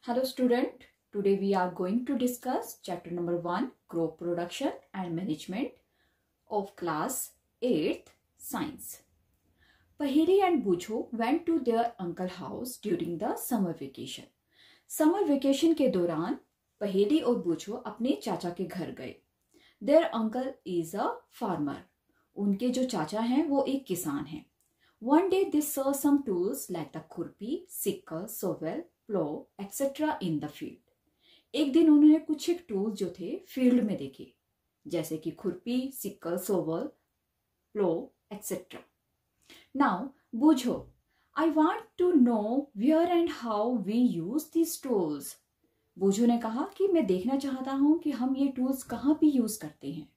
Hello student, today we are going to discuss chapter number 1 crop production and management of class 8th science. Paheli and Bujho went to their uncle house during the summer vacation. Summer vacation के दौरान पहेली और बूझो अपने चाचा के घर गए. Their uncle is a farmer. उनके जो चाचा हैं वो एक किसान हैं. One day they saw some tools like the खुरपी, sickle, shovel, plow, etc. in the field. एक दिन उन्होंने कुछ एक टूल्स जो थे फील्ड में देखे, जैसे कि खुरपी, सिक्कल, सोवल, प्लो, etc. Now, बूझो, I want to know where and how we use these tools. बूझो ने कहा कि मैं देखना चाहता हूं कि हम ये टूल्स कहाँ पे यूज करते हैं.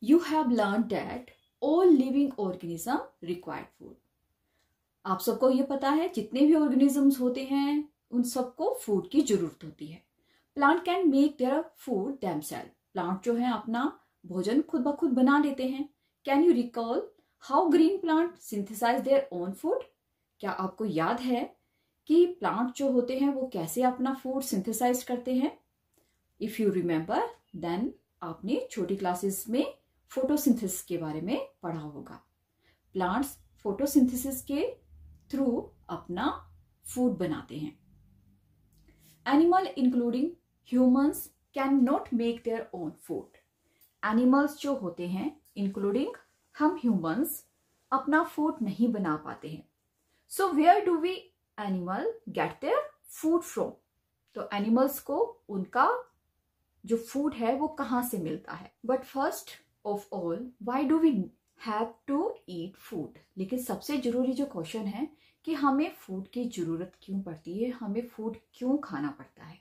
You have learned that all living organism require food. आप सबको ये पता है जितने भी ऑर्गेनिजम्स होते हैं उन सबको फूड की जरूरत होती है. Plant can make their food themself. Plant जो है अपना भोजन खुद ब खुद बना लेते हैं. Can you recall how green plant synthesise their own food. क्या आपको याद है कि प्लांट जो होते हैं वो कैसे अपना फूड सिंथेसाइज करते हैं. इफ यू रिमेंबर देन आपने छोटी क्लासेस में फोटोसिंथेसिस के बारे में पढ़ा होगा. प्लांट्स फोटोसिंथेसिस के थ्रू अपना फूड बनाते हैं. Animal including humans can not make their own food. Animals जो होते हैं इंक्लूडिंग हम ह्यूमंस अपना फूड नहीं बना पाते हैं. So where do we animal get their food from. तो एनिमल्स को उनका जो फूड है वो कहाँ से मिलता है. But first of all, why do we have to eat food. लेकिन सबसे जरूरी जो क्वेश्चन है कि हमें फूड की जरूरत क्यों पड़ती है, हमें फूड क्यों खाना पड़ता है.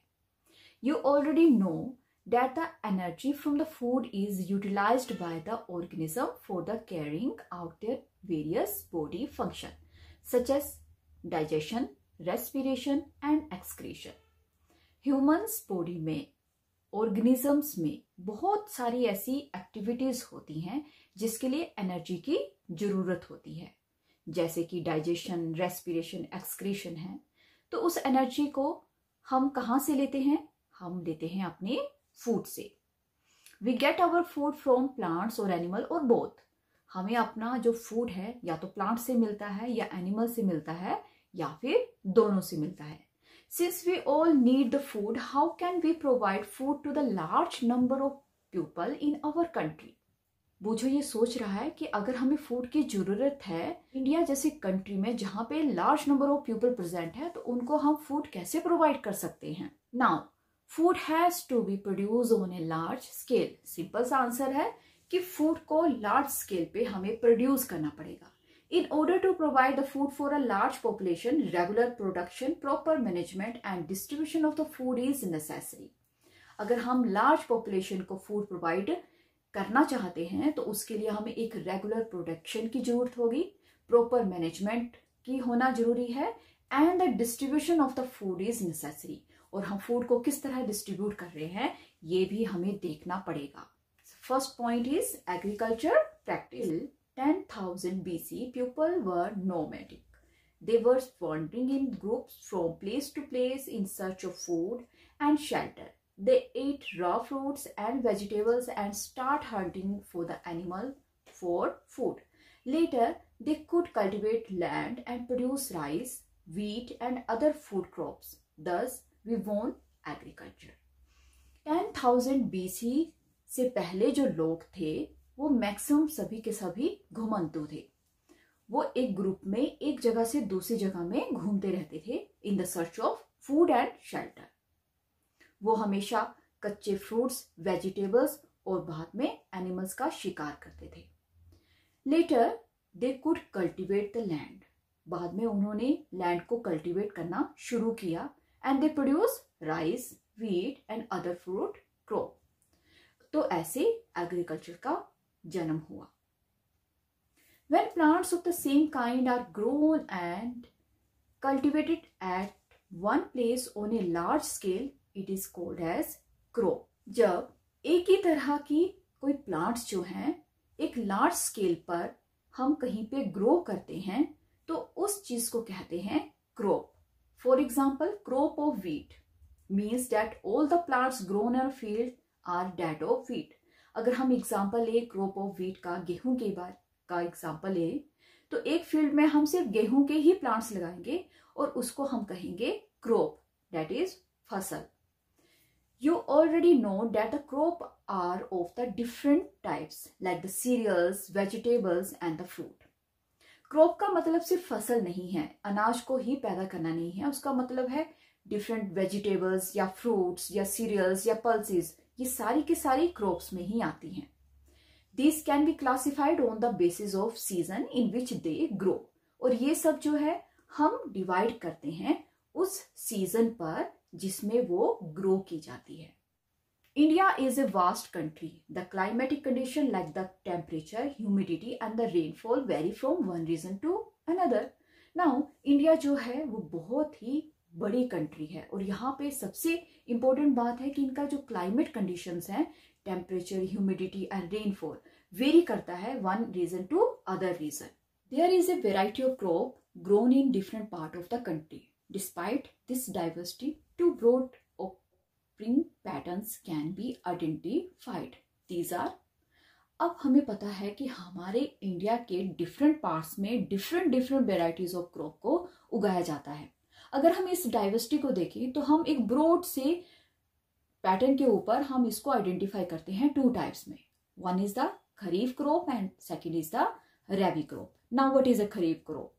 You already know that the energy from the food is utilised by the organism for the carrying out their various body function such as digestion, respiration and excretion. Humans body में, organisms में बहुत सारी ऐसी activities होती हैं जिसके लिए energy की जरूरत होती है, जैसे कि डाइजेशन, रेस्पिरेशन, एक्सक्रीशन है. तो उस एनर्जी को हम कहाँ से लेते हैं. हम लेते हैं अपने फूड से. We get our food from plants और एनिमल और बोथ. हमें अपना जो फूड है या तो प्लांट से मिलता है या एनिमल से मिलता है या फिर दोनों से मिलता है. Since we all need the food, how can we provide food to the large number of people in our country? बूझो ये सोच रहा है कि अगर हमें फूड की जरूरत है इंडिया जैसे कंट्री में जहां पे large number of people present है, तो उनको हम फूड कैसे प्रोवाइड कर सकते हैं. Now food has to be produce on a large scale. Simple सा आंसर है कि फूड को लार्ज स्केल पे हमें प्रोड्यूस करना पड़ेगा. In order to provide the food for a large population, regular production, proper management and distribution of the food is necessary. अगर हम लार्ज पॉपुलेशन को फूड प्रोवाइड करना चाहते हैं तो उसके लिए हमें एक रेगुलर प्रोडक्शन की जरूरत होगी, प्रॉपर मैनेजमेंट की होना जरूरी है, and the distribution of the food is necessary. और हम फूड को किस तरह डिस्ट्रीब्यूट कर रहे हैं ये भी हमें देखना पड़ेगा. First point is agriculture practice. 10,000 BC, people were nomadic. They were wandering in groups from place to place in search of food and shelter. They ate raw fruits and vegetables and start hunting for the animal for food. Later, they could cultivate land and produce rice, wheat and other food crops. Thus, we won agriculture. 10,000 BC से पहले जो लोग थे वो maximum सभी के सभी घुमंतु थे. वो एक ग्रुप में एक जगह से दूसरी जगह में घूमते रहते थे in the search of food and shelter. वो हमेशा कच्चे फ्रूट्स, वेजिटेबल्स और बाद में एनिमल्स का शिकार करते थे. Later they could cultivate the land. बाद में उन्होंने लैंड को कल्टिवेट करना शुरू किया and they produce rice, wheat and other fruit crop. तो ऐसे एग्रीकल्चर का जन्म हुआ. When plants of the same kind are grown and cultivated at one place on a large scale, it is called as crop. जब एक ही तरह की कोई प्लांट्स जो हैं एक लार्ज स्केल पर हम कहीं पे ग्रो करते हैं तो उस चीज को कहते हैं crop. For example crop of wheat. means that all the plants grown in a field are that of wheat. अगर हम एग्जाम्पल ले क्रॉप ऑफ व्हीट का, गेहूं के बार का एग्जाम्पल ले, तो एक फील्ड में हम सिर्फ गेहूं के ही प्लांट्स लगाएंगे और उसको हम कहेंगे क्रॉप, दैट इज फसल. You already know that the crop are of the different types like the cereals, vegetables and the fruit. Crop का मतलब सिर्फ फसल नहीं है, अनाज को ही पैदा करना नहीं है. उसका मतलब है डिफरेंट वेजिटेबल्स या फ्रूट्स या सीरियल्स या पल्सेस, ये सारी की सारी क्रॉप्स में ही आती हैं. These can be classified on the basis of season in which they grow. और ये सब जो है हम डिवाइड करते हैं उस सीजन पर जिसमें वो ग्रो की जाती है. India is a vast country. The climatic condition like the temperature, humidity and the rainfall vary from one region to another. Now, India जो है वो बहुत ही बड़ी कंट्री है और यहाँ पे सबसे इम्पोर्टेंट बात है कि इनका जो क्लाइमेट कंडीशंस हैं, temperature, humidity and rainfall vary करता है one region to other region. There is a variety of crop grown in different part of the country. Despite this diversity, two broad occurring patterns can be identified. These are, अब हमें पता है कि हमारे India के different parts में different varieties of crop को उगाया जाता है. अगर हम इस डाइवर्सिटी को देखें तो हम एक ब्रॉड से पैटर्न के ऊपर हम इसको आइडेंटिफाई करते हैं टू टाइप्स में. One is the kharif crop and second is the rabi crop. Now what is a kharif crop?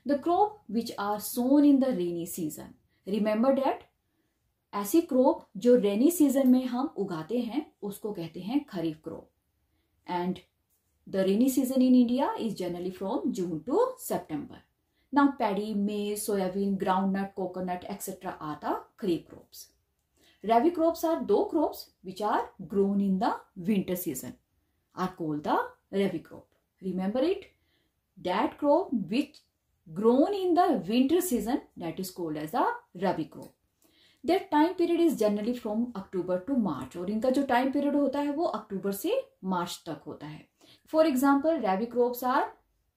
The crop which are sown in the rainy season. Remember that ऐसी crop जो rainy season में हम उगाते हैं उसको कहते हैं kharif crop. And the rainy season in India is generally from June to September. Now paddy, maize, soybean, groundnut, coconut etcetera are the kharif crops. Rabi crops are those crops which are grown in the winter season are called the rabi crop. Remember it, that crop which grown in the winter season, that is called as the rabi crop. Their time period is generally from October to March. और इनका जो time period होता है वो अक्टूबर से मार्च तक होता है. For example rabi crops are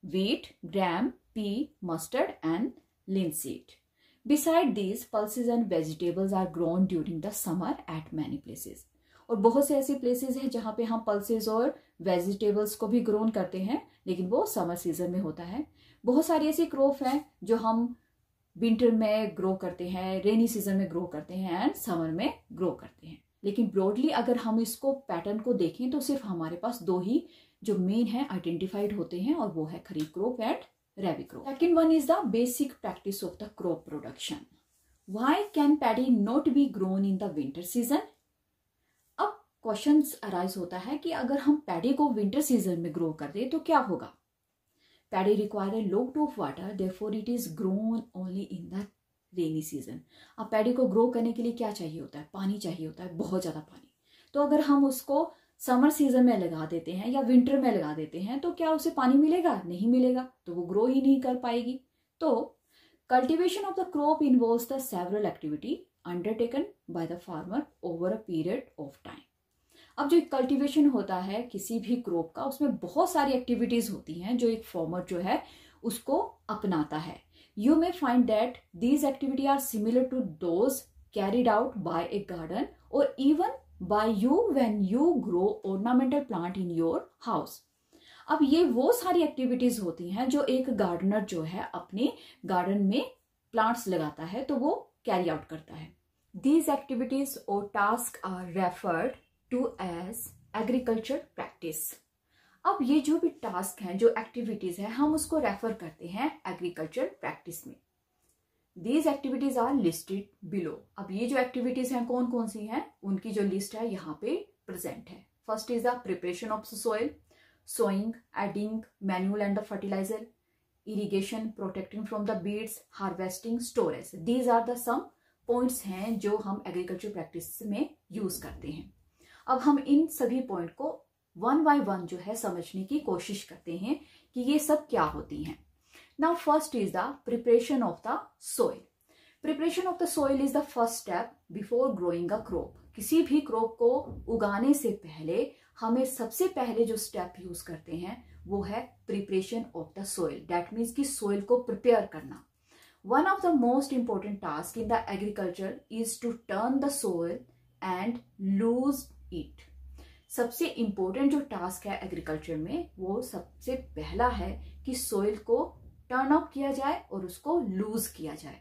wheat, gram, pea, mustard and linseed. Beside these, pulses and vegetables are grown during the summer at many places. और बहुत से ऐसे प्लेसेस हैं जहाँ पे हम पल्सेस और वेजिटेबल्स को भी ग्रोन करते हैं, लेकिन वो समर सीजन में होता है. बहुत सारी ऐसी क्रॉप हैं जो हम विंटर में ग्रो करते हैं, रेनी सीजन में ग्रो करते हैं एंड समर में ग्रो करते हैं. लेकिन ब्रॉडली अगर हम इसको पैटर्न को देखें तो सिर्फ हमारे पास दो ही जो मेन है आइडेंटिफाइड होते हैं और वो है kharif crop and rabi crop. Second one is the basic practice of the crop production. Why can paddy not be grown in the winter season? अब क्वेश्चंस अराइज होता है कि अगर हम पैडी को विंटर सीजन में ग्रो कर दे तो क्या होगा. Paddy require a lot of water, therefore it is grown only in the rainy season. अब पैडी को ग्रो करने के लिए क्या चाहिए होता है? पानी चाहिए होता है, बहुत ज्यादा पानी. तो अगर हम उसको समर सीजन में लगा देते हैं या विंटर में लगा देते हैं तो क्या उसे पानी मिलेगा? नहीं मिलेगा, तो वो ग्रो ही नहीं कर पाएगी. तो cultivation of the crop involves the several activity undertaken by the farmer over a period of time. अब जो कल्टीवेशन होता है किसी भी क्रॉप का, उसमें बहुत सारी एक्टिविटीज होती हैं जो एक फार्मर जो है उसको अपनाता है. You may find that these activity are similar to those carried out by a garden or even by you when you grow ornamental plant in your house. अब ये वो सारी एक्टिविटीज होती हैं जो एक गार्डनर जो है अपने गार्डन में प्लांट्स लगाता है तो वो कैरी आउट करता है. दीज एक्टिविटीज और task are referred to as agriculture practice. अब ये जो भी टास्क हैं, जो एक्टिविटीज हैं, हम उसको रेफर करते हैं एग्रीकल्चर प्रैक्टिस में. These activities are listed below. अब ये जो एक्टिविटीज हैं कौन कौन सी हैं उनकी जो लिस्ट है यहाँ पे प्रेजेंट है. First is the preparation of soil, sowing, adding manual and the fertilizer, irrigation, protecting from the weeds, harvesting, storage. These are the some points हैं जो हम एग्रीकल्चर प्रैक्टिस में यूज करते हैं. अब हम इन सभी पॉइंट को वन बाय वन जो है समझने की कोशिश करते हैं कि ये सब क्या होती हैं. Now first is the preparation of the soil. Preparation of the soil is the first step before growing a crop. किसी भी क्रॉप को उगाने से पहले हमें सबसे पहले जो स्टेप यूज करते हैं वो है preparation of the soil. That means कि सोइल को प्रिपेयर करना. One of the most important tasks in the agriculture is to turn the soil and lose it. सबसे इम्पोर्टेंट जो टास्क है एग्रीकल्चर में वो सबसे पहला है कि सोइल को टर्न अप किया जाए और उसको लूज किया जाए.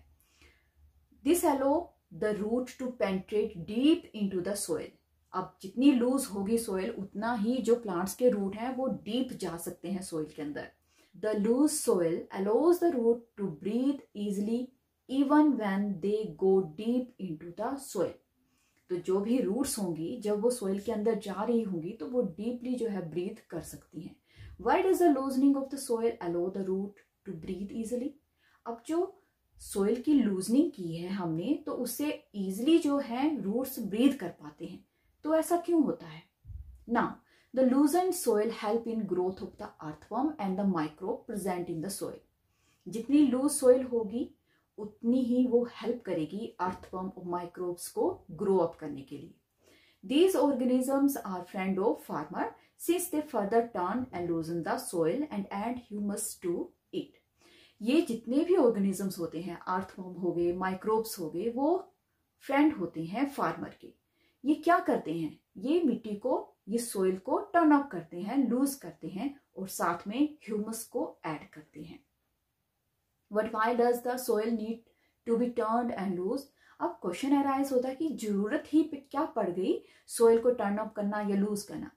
This allow the root to penetrate deep into the soil. अब जितनी लूज होगी सोइल उतना ही जो प्लांट्स के रूट हैं वो डीप जा सकते हैं सोइल के अंदर. The loose soil allows the root to breathe easily even when they go deep into the soil. तो जो भी रूट्स होंगी जब वो सोइल के अंदर जा रही होंगी तो वो डीपली जो है ब्रीथ कर सकती हैं. Why does the loosening of the soil allow the root to breathe easily. अब जो सोइल की लूजनिंग की है हमने तो उससे इजिली जो है रूट्स ब्रीथ कर पाते हैं. तो ऐसा क्यों होता है? Now the लूजन soil help in growth of the earthworm and the microbe present in the soil. जितनी लूज सोइल होगी उतनी ही वो हेल्प करेगी अर्थवर्म और माइक्रोब्स को ग्रो अप करने के लिए. These organisms are friend of farmer since they further turn and loosen the soil and add humus to it. ये जितने भी ऑर्गेनिजम्स होते हैं, अर्थवर्म हो गए, माइक्रोब्स हो गए, वो फ्रेंड होते हैं फार्मर के. ये क्या करते हैं? ये मिट्टी को, ये सोइल को टर्न अप करते हैं, लूज करते हैं और साथ में ह्यूमस को ऐड करते हैं. But why does the soil need to be turned and loose? अब क्वेश्चन अराइज होता है कि जरूरत ही क्या पड़ गई सोइल को टर्न अप करना या लूज करना.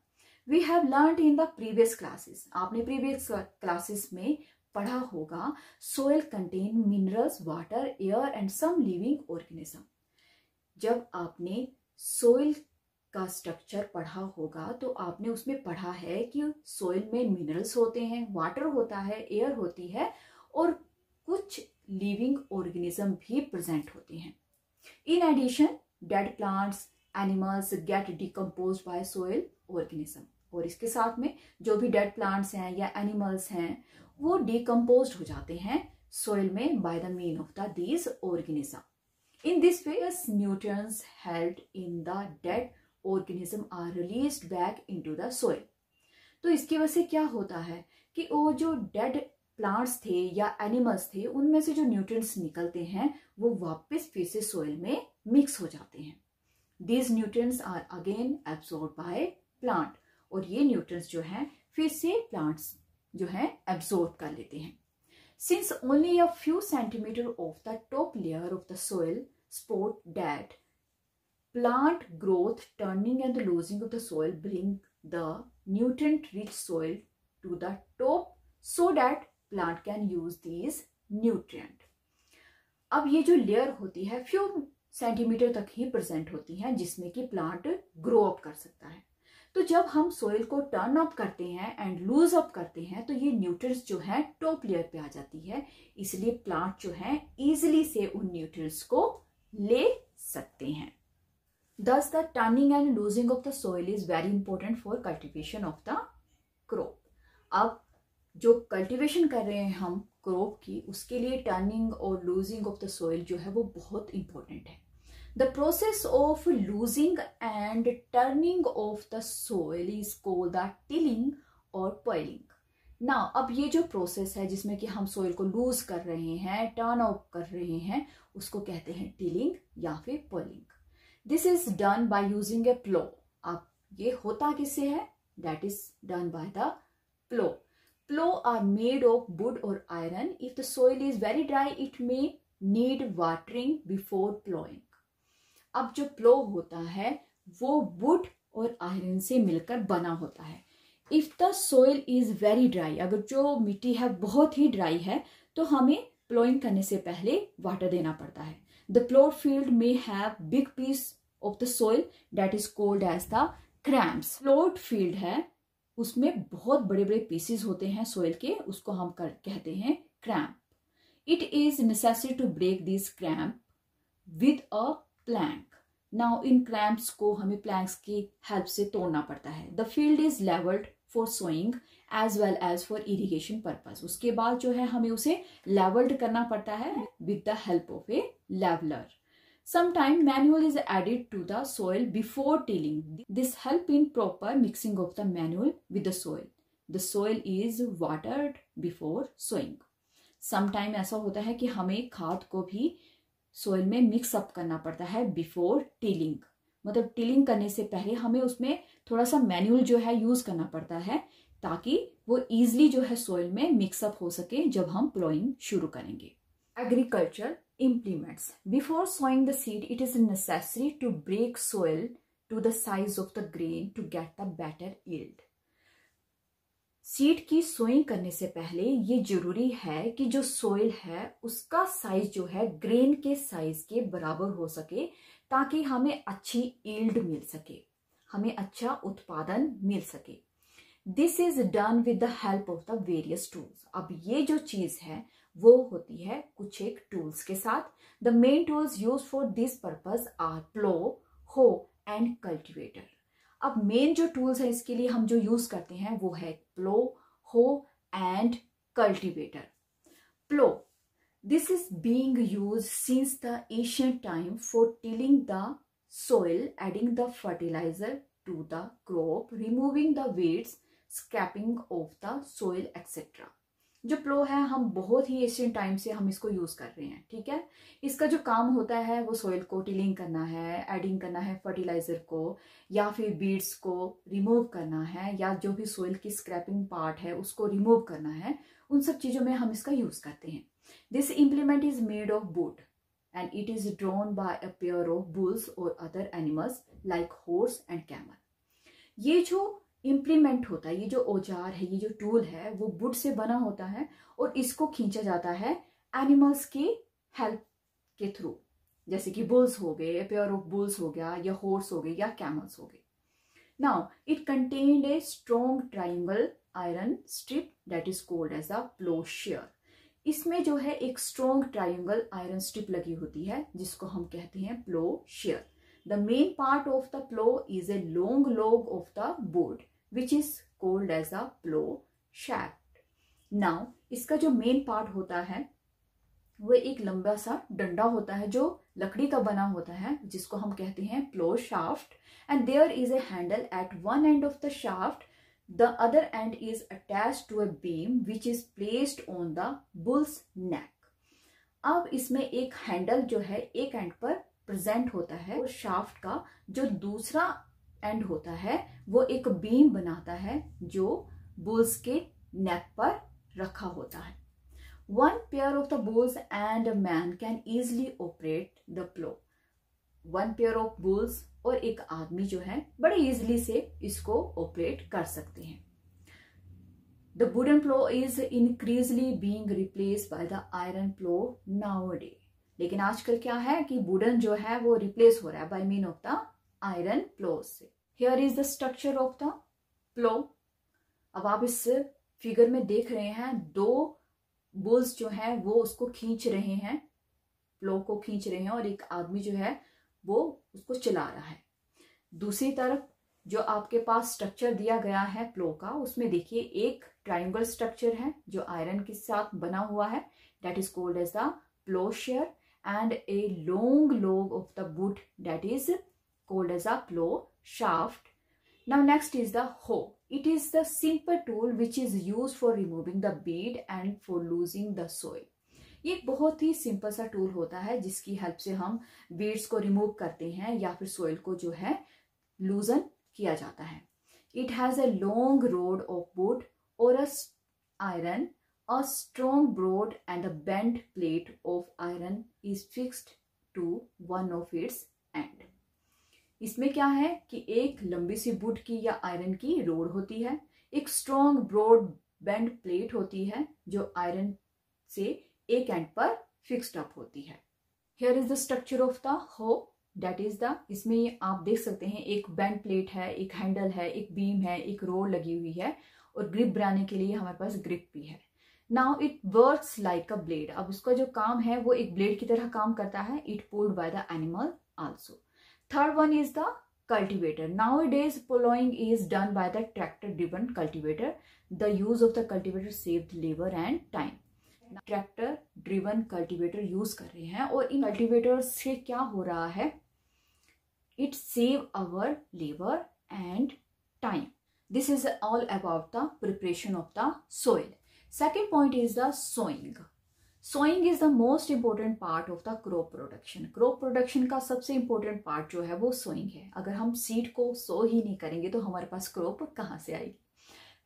We have learned in the previous classes. आपने प्रीवियस क्लासेस में पढ़ा होगा soil contain minerals, water, air and some living organism. जब आपने सोइल का स्ट्रक्चर पढ़ा होगा तो आपने उसमें पढ़ा है कि सोइल में मिनरल्स होते हैं, वाटर होता है, एयर होती है और कुछ लिविंग ऑर्गेनिज्म भी प्रेजेंट होते हैं. In addition dead plants, animals get decomposed by soil organism. और इसके साथ में जो भी डेड प्लांट्स हैं या एनिमल्स हैं वो डिकम्पोज्ड हो जाते हैं सोइल में by the mean of the these organism. In this way nutrients held in the dead organism are released back into the soil. तो इसकी वजह से क्या होता है कि वो जो डेड प्लांट्स थे या एनिमल्स थे उनमें से जो न्यूट्रिएंट्स निकलते हैं वो वापस फिर से सोइल में मिक्स हो जाते हैं. These nutrients are again absorb by plant. और ये न्यूट्रिएंट्स जो हैं फिर से प्लांट्स जो है एब्सॉर्ब कर लेते हैं. Since only a few centimetre of the top layer of the soil support that plant growth, turning and the losing of the soil bring the nutrient rich soil to the top so that plant can use these nutrient. अब ये जो layer होती है few centimetre तक ही present होती है जिसमें कि प्लांट ग्रो अप कर सकता है. तो जब हम सोइल को टर्न अप करते हैं एंड लूज अप करते हैं तो ये न्यूट्रिएंट्स जो है टॉप लेयर पे आ जाती है. इसलिए प्लांट जो है इजिली से उन न्यूट्रिएंट्स को ले सकते हैं. Thus, the turning and losing of the soil is very important for cultivation of the crop. अब जो कल्टीवेशन कर रहे हैं हम क्रॉप की उसके लिए टर्निंग और लूजिंग ऑफ द सोइल जो है वो बहुत इंपॉर्टेंट है. The process of losing and turning of the soil is called the tilling और पॉइलिंग. ना अब ये जो प्रोसेस है जिसमें कि हम सोइल को लूज कर रहे हैं, टर्न अप कर रहे हैं, उसको कहते हैं टिलिंग या फिर ploughing. This is done by using a plough. अब ये होता किससे है? That is done by the plough. Plough are made of wood or iron. If the soil is very dry it may need watering before ploughing. अब जो प्लो होता है वो वुड और आयरन से मिलकर बना होता है. If the soil is very dry, अगर जो मिट्टी है बहुत ही ड्राई है तो हमें प्लोइंग करने से पहले वाटर देना पड़ता है. The plowed field may have big piece of the soil that is called as the cramps. Plowed field है उसमें बहुत बड़े बड़े पीसेस होते हैं सोइल के, उसको हम कहते हैं cramp. It is necessary to break these cramp with a plank. Now in cramps को हमें planks की हेल्प से तोड़ना पड़ता है. The field is leveled for sowing as well as for irrigation purpose. उसके बाद जो है हमें उसे leveled करना पड़ता है with the help of a leveler. Sometimes manure is added to the soil before tilling. This help in proper mixing of the manure with the soil. The soil is watered before sowing. Some time ऐसा होता है कि हमें खाद को भी soil में mix up करना पड़ता है बिफोर टिलिंग, मतलब टिलिंग करने से पहले हमें उसमें थोड़ा सा मैन्युअल जो है यूज करना पड़ता है ताकि वो इजिली जो है सोइल में मिक्सअप हो सके जब हम प्लोइंग शुरू करेंगे। Agriculture implements. Before sowing the seed, it is necessary to break soil to the size of the grain to get the better yield. Seed की सोइंग करने से पहले ये जरूरी है कि जो सोइल है उसका साइज जो है ग्रेन के साइज के बराबर हो सके ताकि हमें अच्छी यील्ड मिल सके, हमें अच्छा उत्पादन मिल सके। This is done with the help of the various tools. अब ये जो चीज है वो होती है कुछ एक टूल्स के साथ। The main tools use for this purpose are plough, hoe and cultivator. अब मेन जो टूल्स है इसके लिए हम जो यूज करते हैं वो है plough, hoe and cultivator. Plough, this is being used since the ancient time for tilling the soil, adding the fertilizer to the crop, removing the weeds, scraping of the soil, etc. जो प्लो है हम बहुत ही ancient time से हम इसको use कर रहे हैं, ठीक है। इसका जो काम होता है वो सोइल को टिलिंग करना है, एडिंग करना है फर्टिलाइजर को, या फिर बीड्स को रिमूव करना है, या जो भी सोइल की स्क्रैपिंग पार्ट है उसको रिमूव करना है, उन सब चीजों में हम इसका यूज करते हैं। This implement is made of would and it is drawn by a pair of bulls or other animals like horse and camel. ये जो इम्प्लीमेंट होता है, ये जो औजार है, ये जो टूल है वो वुड से बना होता है और इसको खींचा जाता है एनिमल्स की हेल्प के थ्रू, जैसे कि बुल्स हो गए, पेयर ऑफ बुल्स हो गया, या हॉर्स हो गए, या कैमल्स हो गए। Now it contained a strong triangle iron strip that is called as a ploughshare. इसमें जो है एक स्ट्रॉन्ग ट्राइंगल आयरन स्ट्रिप लगी होती है जिसको हम कहते हैं ploughshare. The main part of the plough is a long log of the board which is called as a plough shaft. Now इसका जो मेन पार्ट होता है वो एक लंबा सा डंडा होता है जो लकड़ी का बना होता है जिसको हम कहते हैं plough shaft, and there is a handle at one end of the shaft. The other end is attached to a beam which is placed on the bull's neck. अब इसमें एक हैंडल जो है एक एंड पर प्रेजेंट होता है और शाफ्ट का जो दूसरा एंड होता है वो एक बीम बनाता है जो बुल्स के नेक पर रखा होता है। One pair of the bulls and a man can easily operate the plow. One pair of bulls और एक आदमी जो है बड़े इजीली से इसको ऑपरेट कर सकते हैं। The wooden plough is increasingly being replaced by the iron plough nowadays. लेकिन आजकल क्या है कि वुडन जो है वो रिप्लेस हो रहा है by mean of the iron plough से। Here is the structure of the plough. अब आप इस फिगर में देख रहे हैं दो बुल्स जो है वो उसको खींच रहे हैं, प्लो को खींच रहे हैं, और एक आदमी जो है वो उसको चला रहा है। दूसरी तरफ जो आपके पास स्ट्रक्चर दिया गया है प्लो का, उसमें देखिए एक ट्रायंगल स्ट्रक्चर है जो आयरन के साथ बना हुआ है, that is called as the ploughshare, and a long log of the wood that is called as a plough shaft. Now next is the hoe. It is the simple tool which is used for removing the weed and for loosening the soil. ये एक बहुत ही simple सा tool होता है जिसकी help से हम beads को रिमूव करते हैं या फिर सोइल को जो है लूजन किया जाता है. It has a long rod of wood or a iron, a strong broad and a bent plate of iron is fixed to one of its end. इसमें क्या है कि एक लंबी सी वुड की या आयरन की रोड होती है, एक स्ट्रॉन्ग ब्रॉड बेंट प्लेट होती है जो आयरन से एक एंड पर फिक्स्ड अप होती है. Here is the structure of the हो, दैट इज द, इसमें आप देख सकते हैं एक बेंड प्लेट है, एक हैंडल है, एक बीम है, एक रोड लगी हुई है, और ग्रिप बनाने के लिए हमारे पास ग्रिप भी है. Now it works like a blade. अब उसका जो काम है वो एक ब्लेड की तरह काम करता है. It pulled by the animal also. Third one is the cultivator. Nowadays plowing is done by the tractor driven cultivator. The use of the cultivator saved labor and time. Tractor driven cultivator use कर रहे हैं, और इन cultivator से क्या हो रहा है, it save our labour and time. This is all about the preparation of the soil. Second point is the sowing. Sowing is the most important part of the crop production. Crop production का सबसे important part जो है वो sowing है। अगर हम seed को सो ही नहीं करेंगे तो हमारे पास क्रॉप कहाँ से आएगी।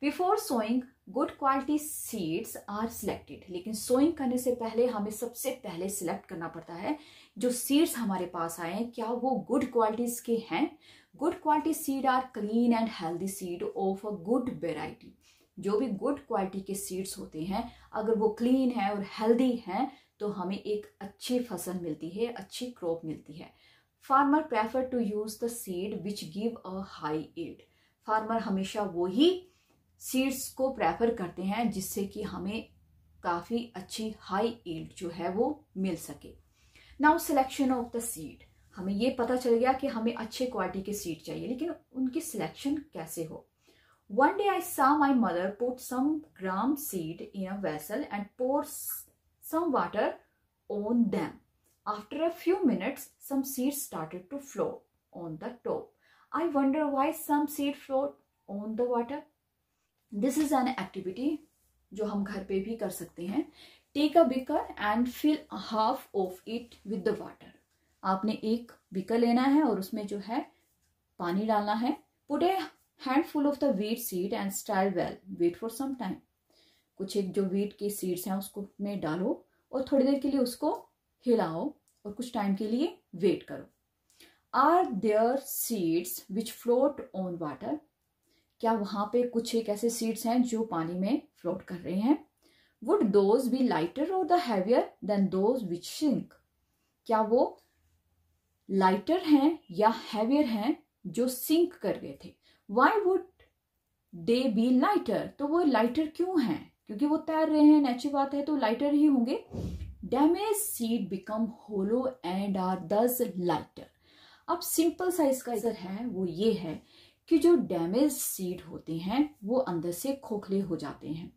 Before sowing good quality seeds are selected. लेकिन सोइंग करने से पहले हमें सबसे पहले सिलेक्ट करना पड़ता है जो सीड्स हमारे पास आए हैं क्या वो गुड क्वालिटीज के हैं। Good quality seed are clean and healthy seed of a good variety. जो भी गुड क्वालिटी के सीड्स होते हैं अगर वो क्लीन है और हेल्दी हैं तो हमें एक अच्छी फसल मिलती है, अच्छी क्रॉप मिलती है। Farmer prefer to use the seed which give a high yield. Farmer हमेशा वही सीड्स को प्रेफर करते हैं जिससे कि हमें काफी अच्छी हाई यील्ड जो है वो मिल सके। Now selection of the seed. हमें ये पता चल गया कि हमें अच्छे क्वालिटी के सीड चाहिए, लेकिन उनकी सिलेक्शन कैसे हो। One day I saw my mother put some gram seed in a vessel and pour some water on them. After a few minutes, some seeds started to float on the top. I wonder why some seed float on the water. This is an activity जो हम घर पे भी कर सकते हैं। Take a beaker and fill half of it with the water. आपने एक बीकर लेना है और उसमें जो है पानी डालना है। Put a handful of the wheat seed and stir well. Wait for some time. कुछ एक जो wheat के seeds हैं उसको में डालो और थोड़ी देर के लिए उसको हिलाओ और कुछ टाइम के लिए वेट करो। Are there seeds which float on water? क्या वहां पे कुछ एक ऐसे सीड्स हैं जो पानी में फ्लोट कर रहे हैं। Would those be lighter or the heavier than those which sink? क्या वो लाइटर हैं या हैवियर हैं जो सिंक कर गए थे। Why would they be lighter? तो वो लाइटर क्यों हैं? क्योंकि वो तैर रहे हैं, नेचुरल बात है तो लाइटर ही होंगे। Damaged seed become hollow and are thus lighter. अब सिंपल सा इसका आंसर है वो ये है कि जो डैमेज सीड होते हैं वो अंदर से खोखले हो जाते हैं,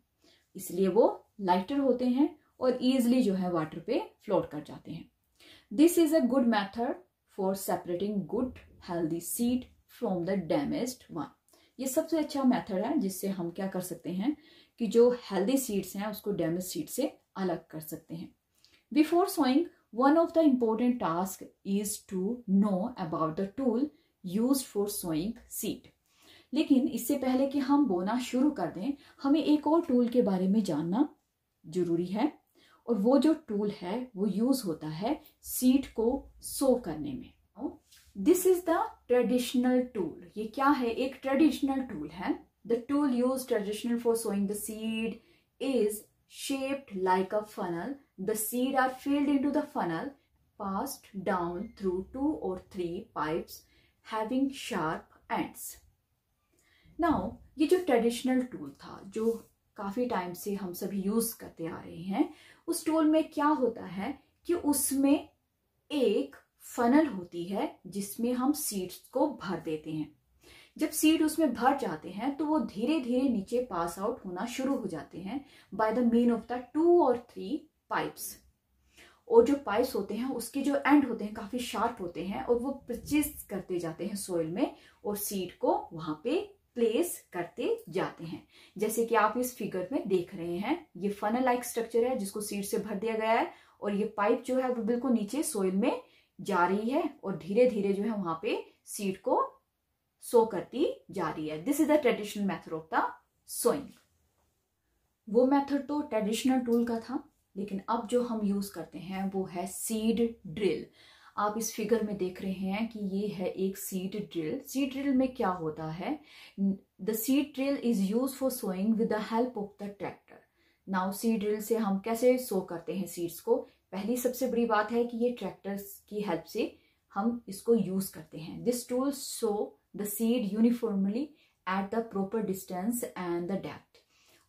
इसलिए वो लाइटर होते हैं और इजिली जो है वाटर पे फ्लोट कर जाते हैं। This is a good method for separating good healthy seed from the damaged one. ये सबसे अच्छा मेथड है जिससे हम क्या कर सकते हैं कि जो हेल्दी सीड्स हैं उसको डैमेज सीड से अलग कर सकते हैं। Before sowing one of the important task is to know about the tool used for sowing seed. लेकिन इससे पहले कि हम बोना शुरू कर दें हमें एक और टूल के बारे में जानना जरूरी है और वो जो टूल है वो यूज होता है सीड को सो करने में। This is the traditional tool. ये क्या है? एक ट्रेडिशनल टूल है। The tool use traditional for sowing the seed is shaped like a funnel. The seed are filled into the funnel, passed down through 2 or 3 pipes having sharp ends. Now, ये जो traditional tool था जो काफी time से हम सभी use करते आ रहे हैं, उस टूल में क्या होता है कि उसमें एक फनल होती है जिसमें हम सीड्स को भर देते हैं। जब सीड उसमें भर जाते हैं तो वो धीरे धीरे नीचे पास आउट होना शुरू हो जाते हैं by the mean of the 2 और 3 पाइप्स। और जो पाइप्स होते हैं उसके जो एंड होते हैं काफी शार्प होते हैं और वो प्रेसिस करते जाते हैं सोइल में और सीड को वहां पे प्लेस करते जाते हैं। जैसे कि आप इस फिगर में देख रहे हैं, ये फनल लाइक स्ट्रक्चर है जिसको सीड से भर दिया गया है और ये पाइप जो है वो बिल्कुल नीचे सोइल में जा रही है और धीरे धीरे जो है वहां पे सीड को सो करती जा रही है। This is the traditional method of the sowing. वो मेथड तो ट्रेडिशनल टूल का था, लेकिन अब जो हम यूज करते हैं वो है सीड ड्रिल। आप इस फिगर में देख रहे हैं कि ये है एक सीड ड्रिल। सीड ड्रिल में क्या होता है? The seed drill is use for sowing with the help of the tractor. Now seed drill से हम कैसे सो करते हैं सीड्स को? पहली सबसे बड़ी बात है कि ये ट्रैक्टर्स की हेल्प से हम इसको यूज करते हैं। This tool so the seed uniformly at the proper distance and the depth।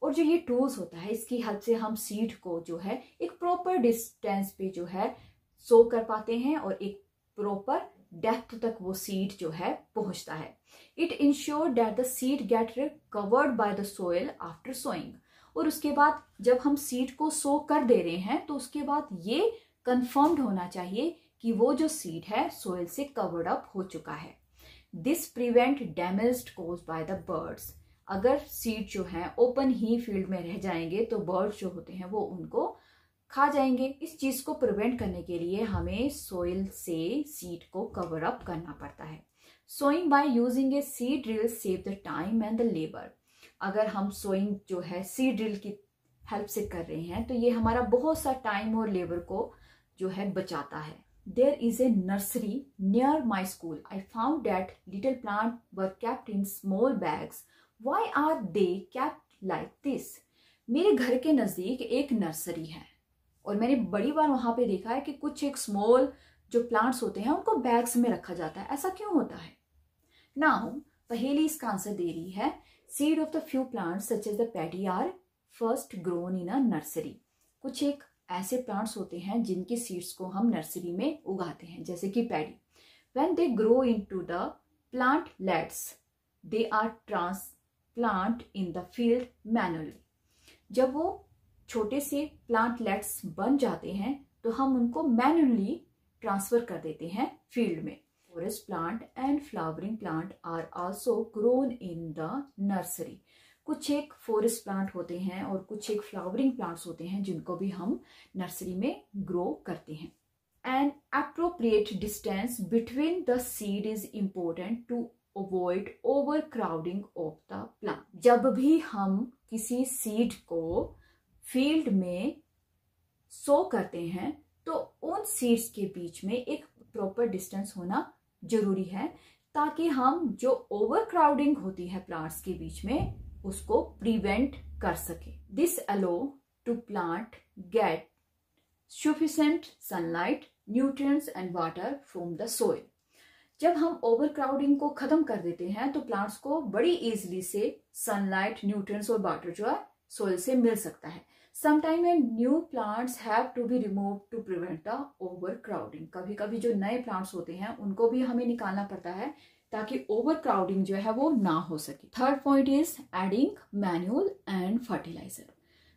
और जो ये टूल्स होता है इसकी हेल्प से हम सीड को जो है एक प्रॉपर डिस्टेंस पे जो है सो कर पाते हैं और एक प्रॉपर डेप्थ तक वो सीड जो है पहुंचता है। It ensure that the seed get covered by the soil after sowing. और उसके बाद जब हम सीड को सो कर दे रहे हैं तो उसके बाद ये कंफर्म्ड होना चाहिए कि वो जो सीड है सोइल से कवर्ड अप हो चुका है। This prevent damage caused by the birds. अगर सीड जो है ओपन ही फील्ड में रह जाएंगे तो बर्ड्स जो होते हैं वो उनको खा जाएंगे। इस चीज को प्रिवेंट करने के लिए हमें सोइल से सीड को कवर अप करना पड़ता है। Sowing by using a seed drill save the time and the labour. अगर हम सोइंग जो है सीड ड्रिल की हेल्प से कर रहे हैं तो ये हमारा बहुत सा टाइम और लेबर को जो है बचाता है। There is a nursery near my school. I found that little plants were kept in small bags. Why are they kept like this? मेरे घर के नजदीक एक नर्सरी है और मैंने बड़ी बार वहां पे देखा है कि कुछ एक स्मॉल जो प्लांट्स होते हैं उनको बैग्स में रखा जाता है। ऐसा क्यों होता है? नाउ पहेली इसका आंसर दे रही है, seed of the few plants such as the paddy are first grown in a nursery. कुछ एक ऐसे प्लांट्स होते हैं जिनकी सीड्स को हम नर्सरी में उगाते हैं, जैसे कि paddy. When they grow into the plantlets they are transplant in the field manually. जब वो छोटे से प्लांटलेट्स बन जाते हैं तो हम उनको मैनुअली ट्रांसफर कर देते हैं फील्ड में। Forest plant and flowering plant are also grown in the nursery. कुछ एक फॉरेस्ट प्लांट होते हैं और कुछ एक फ्लावरिंग प्लांट्स होते हैं जिनको भी हम नर्सरी में ग्रो करते हैं। An appropriate distance between the seed is important to avoid over crowding of the plant. जब भी हम किसी सीड को फील्ड में सो करते हैं तो उन सीड्स के बीच में एक प्रॉपर डिस्टेंस होना जरूरी है, ताकि हम जो ओवर क्राउडिंग होती है प्लांट्स के बीच में उसको प्रिवेंट कर सके। This allow to plant get sufficient sunlight, nutrients and water from the soil. जब हम ओवर क्राउडिंग को खत्म कर देते हैं तो प्लांट्स को बड़ी इजीली से सनलाइट, न्यूट्रिएंट्स और वाटर जो है सोइल से मिल सकता है। Sometime new plants have to be remove to prevent the over crowding. कभी कभी जो नए प्लांट्स होते हैं उनको भी हमें निकालना पड़ता है ताकि ओवर क्राउडिंग जो है वो ना हो सके। Third point is adding manual and fertilizer.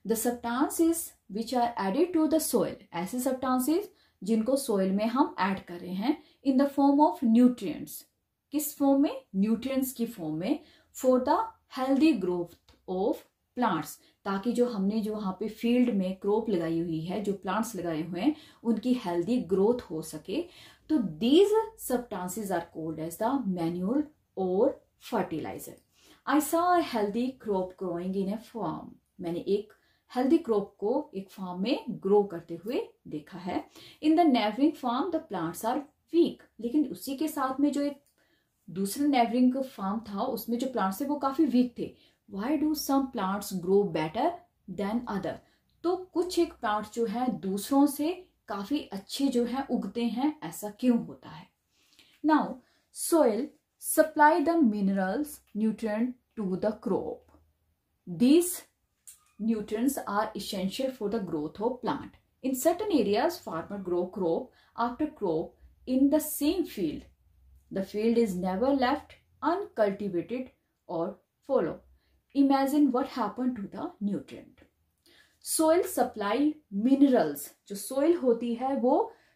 The substances which are added to the soil, ऐसे सब्सटेंसेस जिनको सोइल में हम ऐड कर रहे हैं in the form of nutrients. किस फॉर्म में? न्यूट्रिएंट्स की फॉर्म में, for the healthy growth of plants, ताकि जो हमने जो वहां पे फील्ड में क्रॉप लगाई हुई है, जो प्लांट्स लगाए हुए हैं, उनकी हेल्दी ग्रोथ हो सके। तो these substances are called as the manure or fertilizer. I saw a healthy crop growing in a farm. मैंने एक हेल्दी क्रॉप को एक फार्म में ग्रो करते हुए देखा है। In the neighbouring farm the plants are weak. लेकिन उसी के साथ में जो एक दूसरा नेबरिंग फार्म था उसमें जो प्लांट्स थे वो काफी वीक थे। Why do some plants grow better than other? तो कुछ एक प्लांट जो है दूसरों से काफी अच्छे जो है उगते हैं, ऐसा क्यों होता है? Now, soil supply the minerals, nutrient to the crop. These nutrients are essential for the growth of plant. In certain areas, farmers grow crop after crop in the same field. The field is never left uncultivated or fallow. Imagine what happened to the nutrient. Soil supply minerals. जो soil होती है वो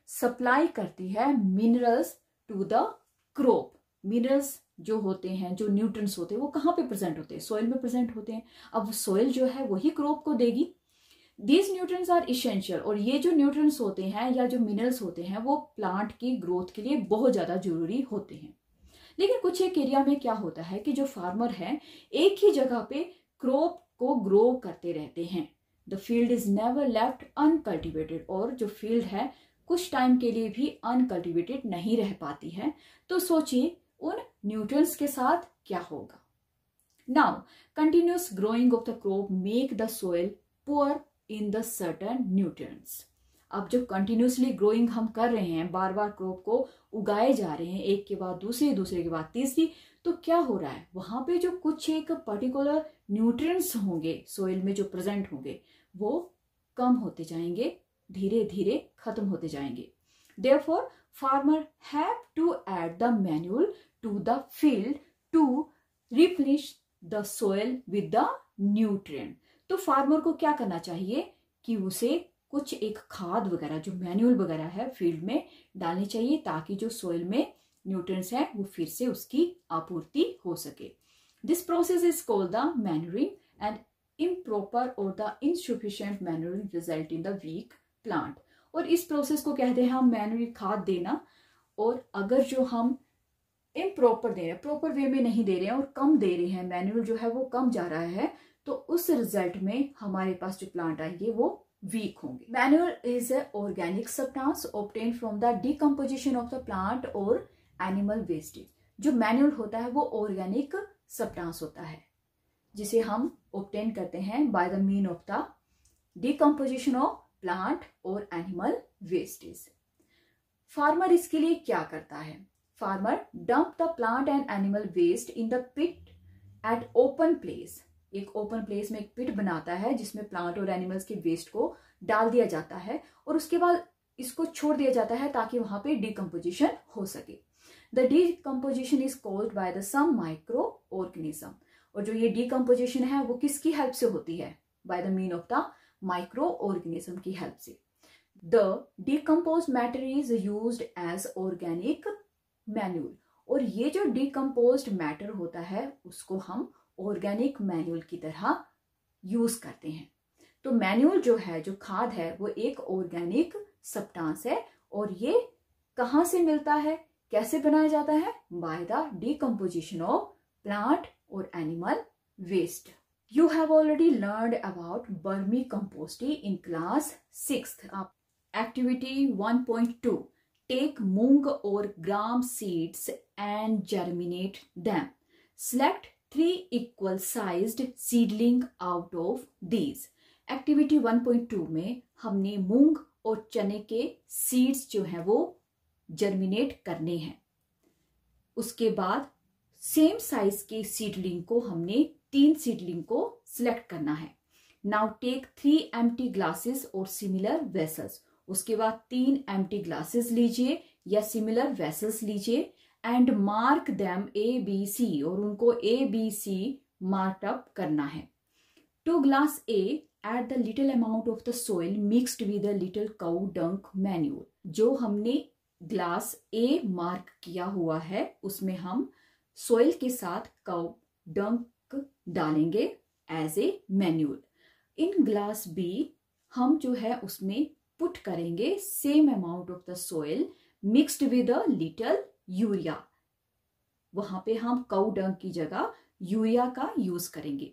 supply करती है minerals to the crop. Minerals जो होते हैं, जो nutrients होते हैं, वो कहाँ पे present होते हैं? soil में present होते हैं। अब soil जो है वही crop को देगी। These nutrients are essential. और ये जो nutrients होते हैं या जो minerals होते हैं वो plant की growth के लिए बहुत ज्यादा जरूरी होते हैं। लेकिन कुछ एक एरिया में क्या होता है कि जो फार्मर है एक ही जगह पे क्रॉप को ग्रो करते रहते हैं। The field is never left uncultivated. और जो फील्ड है कुछ टाइम के लिए भी अनकल्टिवेटेड नहीं रह पाती है। तो सोचिए उन न्यूट्रिएंट्स के साथ क्या होगा। Now continuous growing of the crop make the soil poor in the certain nutrients. अब जो कंटिन्यूसली ग्रोइंग हम कर रहे हैं, बार बार क्रॉप को उगाए जा रहे हैं, एक के बाद दूसरी, दूसरे के बाद तीसरी, तो क्या हो रहा है वहां पे जो कुछ एक पर्टिकुलर न्यूट्रिएंट्स होंगे सोइल में जो प्रेजेंट होंगे वो कम होते जाएंगे, धीरे धीरे खत्म होते जाएंगे। Therefore farmer have to add the manual to the field to replenish the soil with the nutrient. तो फार्मर को क्या करना चाहिए कि उसे कुछ एक खाद वगैरह जो मैन्यूअल वगैरह है फील्ड में डालनी चाहिए, ताकि जो सोइल में न्यूट्रिएंट्स है वो फिर से उसकी आपूर्ति हो सके। This process is called the manuring and improper or the insufficient manure result in the weak plant. और इस प्रोसेस को कहते हैं हम मैन्युअल खाद देना। और अगर जो हम इम्प्रॉपर दे रहे हैं, प्रॉपर वे में नहीं दे रहे हैं और कम दे रहे हैं, मैन्युअल जो है वो कम जा रहा है, तो उस रिजल्ट में हमारे पास जो प्लांट आएंगे वो वीक होंगे। Manual is a organic substance obtain from the decomposition of the plant और एनिमल वेस्टेज। जो मैन्युअल होता है वो ऑर्गेनिक सब्सटेंस होता है जिसे हम ऑब्टेन करते हैं by the mean of the decomposition of plant और एनिमल वेस्टेज। फार्मर इसके लिए क्या करता है? Farmer dump the plant and animal waste in the pit at open place. एक ओपन प्लेस में एक पिट बनाता है जिसमें प्लांट और एनिमल्स के वेस्ट को डाल दिया जाता है और उसके बाद इसको छोड़ दिया जाता है ताकि वहां पे डिकम्पोजिशन हो सके। The decomposition is called by the some micro organism. और जो ये डिकम्पोजिशन है वो किसकी हेल्प से होती है? By the mean of the micro organism की हेल्प से। The decomposed matter is used as organic manual. और ये जो डिकम्पोज्ड मैटर होता है उसको हम ऑर्गेनिक मैन्यूल की तरह यूज करते हैं। तो मैन्यूल जो है, जो खाद है, वो एक ऑर्गेनिक सब्सटेंस है और ये कहाँ से मिलता है, कैसे बनाया जाता है? By the decomposition of plant और animal waste. You have already learned about vermicomposting in class 6th. Activity 1.2. Take mung or gram seeds and germinate them. Select 3 equal sized seedling out of these. Activity 1.2 में हमने मूंग और चने के seeds जो हैं वो germinate करने हैं। उसके बाद सेम साइज के सीडलिंग को हमने 3 सीडलिंग को सिलेक्ट करना है। नाउ टेक 3 एम्प्टी ग्लासेस और सिमिलर वेसल्स। उसके बाद 3 एम्प्टी ग्लासेस लीजिए या सिमिलर वेसल्स लीजिए एंड मार्क देम ABC और उनको ABC मार्क अप करना है। To glass A add the little amount of the soil mixed with a little cow dung manure. जो हमने ग्लास A मार्क किया हुआ है उसमें हम सॉइल के साथ काउ डंक डालेंगे as a manure. In glass B हम जो है उसमें पुट करेंगे same amount of the soil mixed with a little urea. वहां पे हम काउ डंक की जगह यूरिया का यूज करेंगे।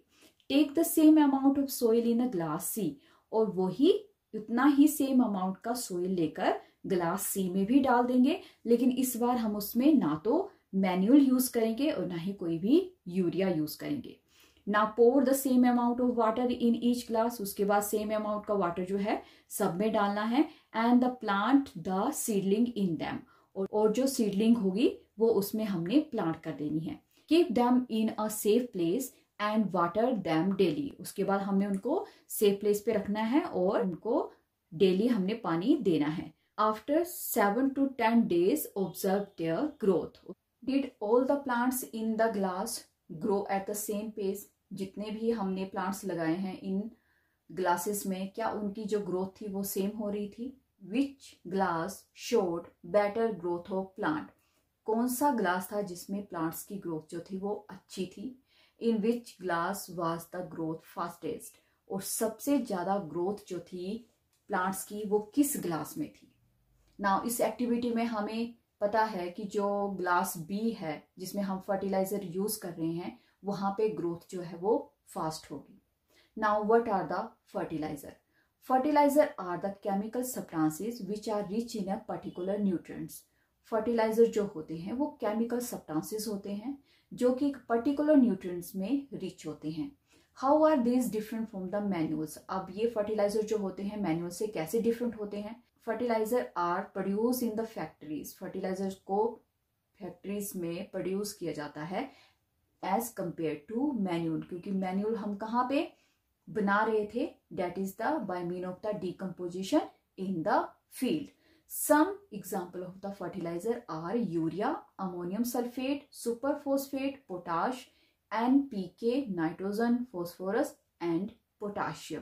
Take the same amount of soil in a glass C और वही उतना ही सेम अमाउंट का सॉइल लेकर ग्लास C में भी डाल देंगे, लेकिन इस बार हम उसमें ना तो मैन्यूल यूज करेंगे और ना ही कोई भी यूरिया यूज करेंगे। Now pour the same amount of water in each glass. उसके बाद सेम अमाउंट का वाटर जो है सब में डालना है and the plant the seedling in them. और जो सीडलिंग होगी वो उसमें हमने प्लांट कर देनी है। Keep them in a safe place and water them daily. उसके बाद हमने उनको सेफ प्लेस पे रखना है और उनको डेली हमने पानी देना है। After 7 to 10 days observe their growth. Did all the plants in the glass grow at the same pace? जितने भी हमने प्लांट्स लगाए हैं इन ग्लासेस में, क्या उनकी जो ग्रोथ थी वो सेम हो रही थी? Which glass showed better growth of plant? कौन सा ग्लास था जिसमें प्लांट्स की ग्रोथ जो थी वो अच्छी थी? In which glass was the growth fastest? और सबसे ज्यादा ग्रोथ जो थी प्लांट्स की वो किस ग्लास में थी? नाउ इस एक्टिविटी में हमें पता है कि जो ग्लास B है जिसमें हम फर्टिलाइजर यूज कर रहे हैं वहां पे ग्रोथ जो है वो फास्ट होगी। Now what are the fertilizer? Fertilizer are the chemical substances which are rich in a particular nutrients. Fertilizer जो होते हैं वो केमिकल सब्सटेंसेस होते हैं जो कि एक पर्टिकुलर न्यूट्रिएंट्स में रिच होते हैं। How are these different from the manures? अब ये फर्टिलाइजर जो होते हैं मैन्यूल से कैसे डिफरेंट होते हैं? Fertilizer are produce in the factories. Fertilizer को फैक्ट्रीज में प्रोड्यूस किया जाता है एज कंपेयर टू मैन्यूल, क्योंकि मैन्यूल हम कहाँ पे बना रहे थे? That is the by mean of the decomposition in the field. Some example of the fertiliser are urea, ammonium sulphate, super phosphate, potash, NPK, nitrogen, phosphorus and potassium.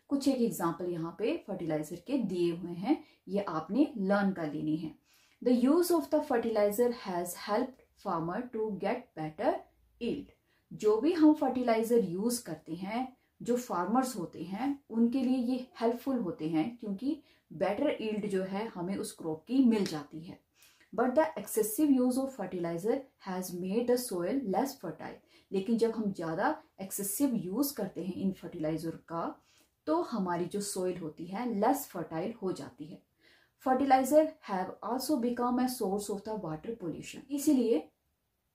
कुछ एक example यहाँ पे फर्टिलाइजर के दिए हुए हैं, ये आपने लर्न कर लेनी है। The use of the fertilizer has helped farmer to get better yield. जो भी हम फर्टिलाइजर यूज करते हैं, जो फार्मर्स होते हैं उनके लिए ये हेल्पफुल होते हैं क्योंकि बेटर ईल्ड जो है हमें उस क्रॉप की मिल जाती है। But the excessive use of fertilizer has made the soil less fertile. लेकिन जब हम ज़्यादा एक्सेसिव यूज करते हैं इन फर्टिलाइजर का तो हमारी जो सोयल होती है लेस फर्टाइल हो जाती है। Fertilizer have also become a source of the water pollution. इसीलिए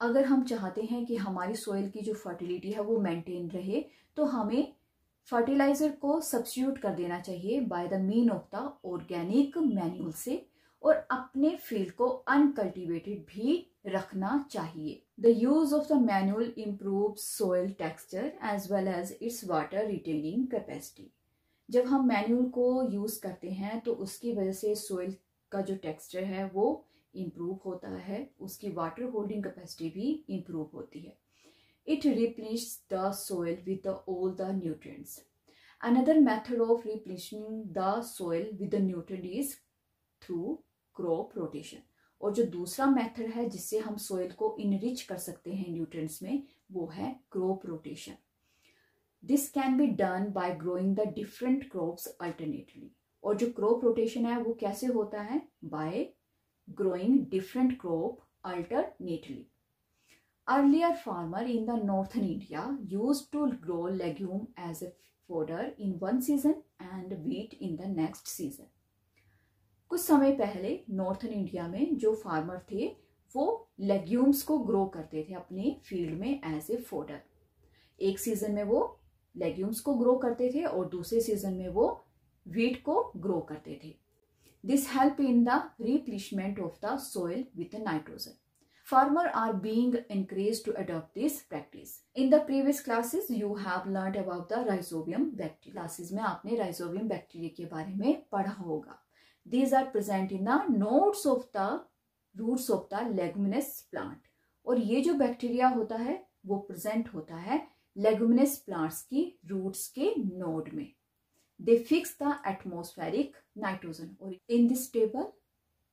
अगर हम चाहते हैं कि हमारी सोयल की जो फर्टिलिटी है वो मेंटेन रहे तो हमें फर्टिलाइजर को सब्स्टिट्यूट कर देना चाहिए by the mean of the organic manual से, और अपने फील्ड को अनकल्टिवेटेड भी रखना चाहिए। The use of the manual improve soil texture as well as its water retaining capacity. जब हम मैन्यूल को यूज करते हैं तो उसकी वजह से सोयल का जो टेक्सचर है वो इम्प्रूव होता है, उसकी वाटर होल्डिंग कैपेसिटी भी इम्प्रूव होती है। It replenishes the soil with all the nutrients. Another method of replenishing the soil with the nutrient is through crop rotation. और जो दूसरा मेथड है जिससे हम सोयल को इनरिच कर सकते हैं न्यूट्रिएंट्स में वो है crop rotation. This can be done by growing the different crops alternately. और जो क्रॉप रोटेशन है वो कैसे होता है? Bye growing different crop alternately. Earlier farmer in the northern India used to grow legume as a fodder in one season and wheat in the next season. कुछ समय पहले नॉर्थन इंडिया में जो फार्मर थे वो लेग्यूम्स को grow करते थे अपने फील्ड में एज ए फोडर। एक सीजन में वो लेग्यूम्स को ग्रो करते थे और दूसरे सीजन में वो व्हीट को ग्रो करते थे। This help in the replacement of the soil with nitrogen. Farmers are being encouraged to adopt this practice. In the previous classes, you have learned about the rhizobium bacteria. Classes में आपने rhizobium bacteria के बारे में पढ़ा होगा. These are present in the nodes of the roots of the leguminous plant. और ये जो बैक्टीरिया होता है वो प्रेजेंट होता है लेगुमिनस प्लांट्स की रूट्स के नोड में। They fix the atmospheric nitrogen. और in this table,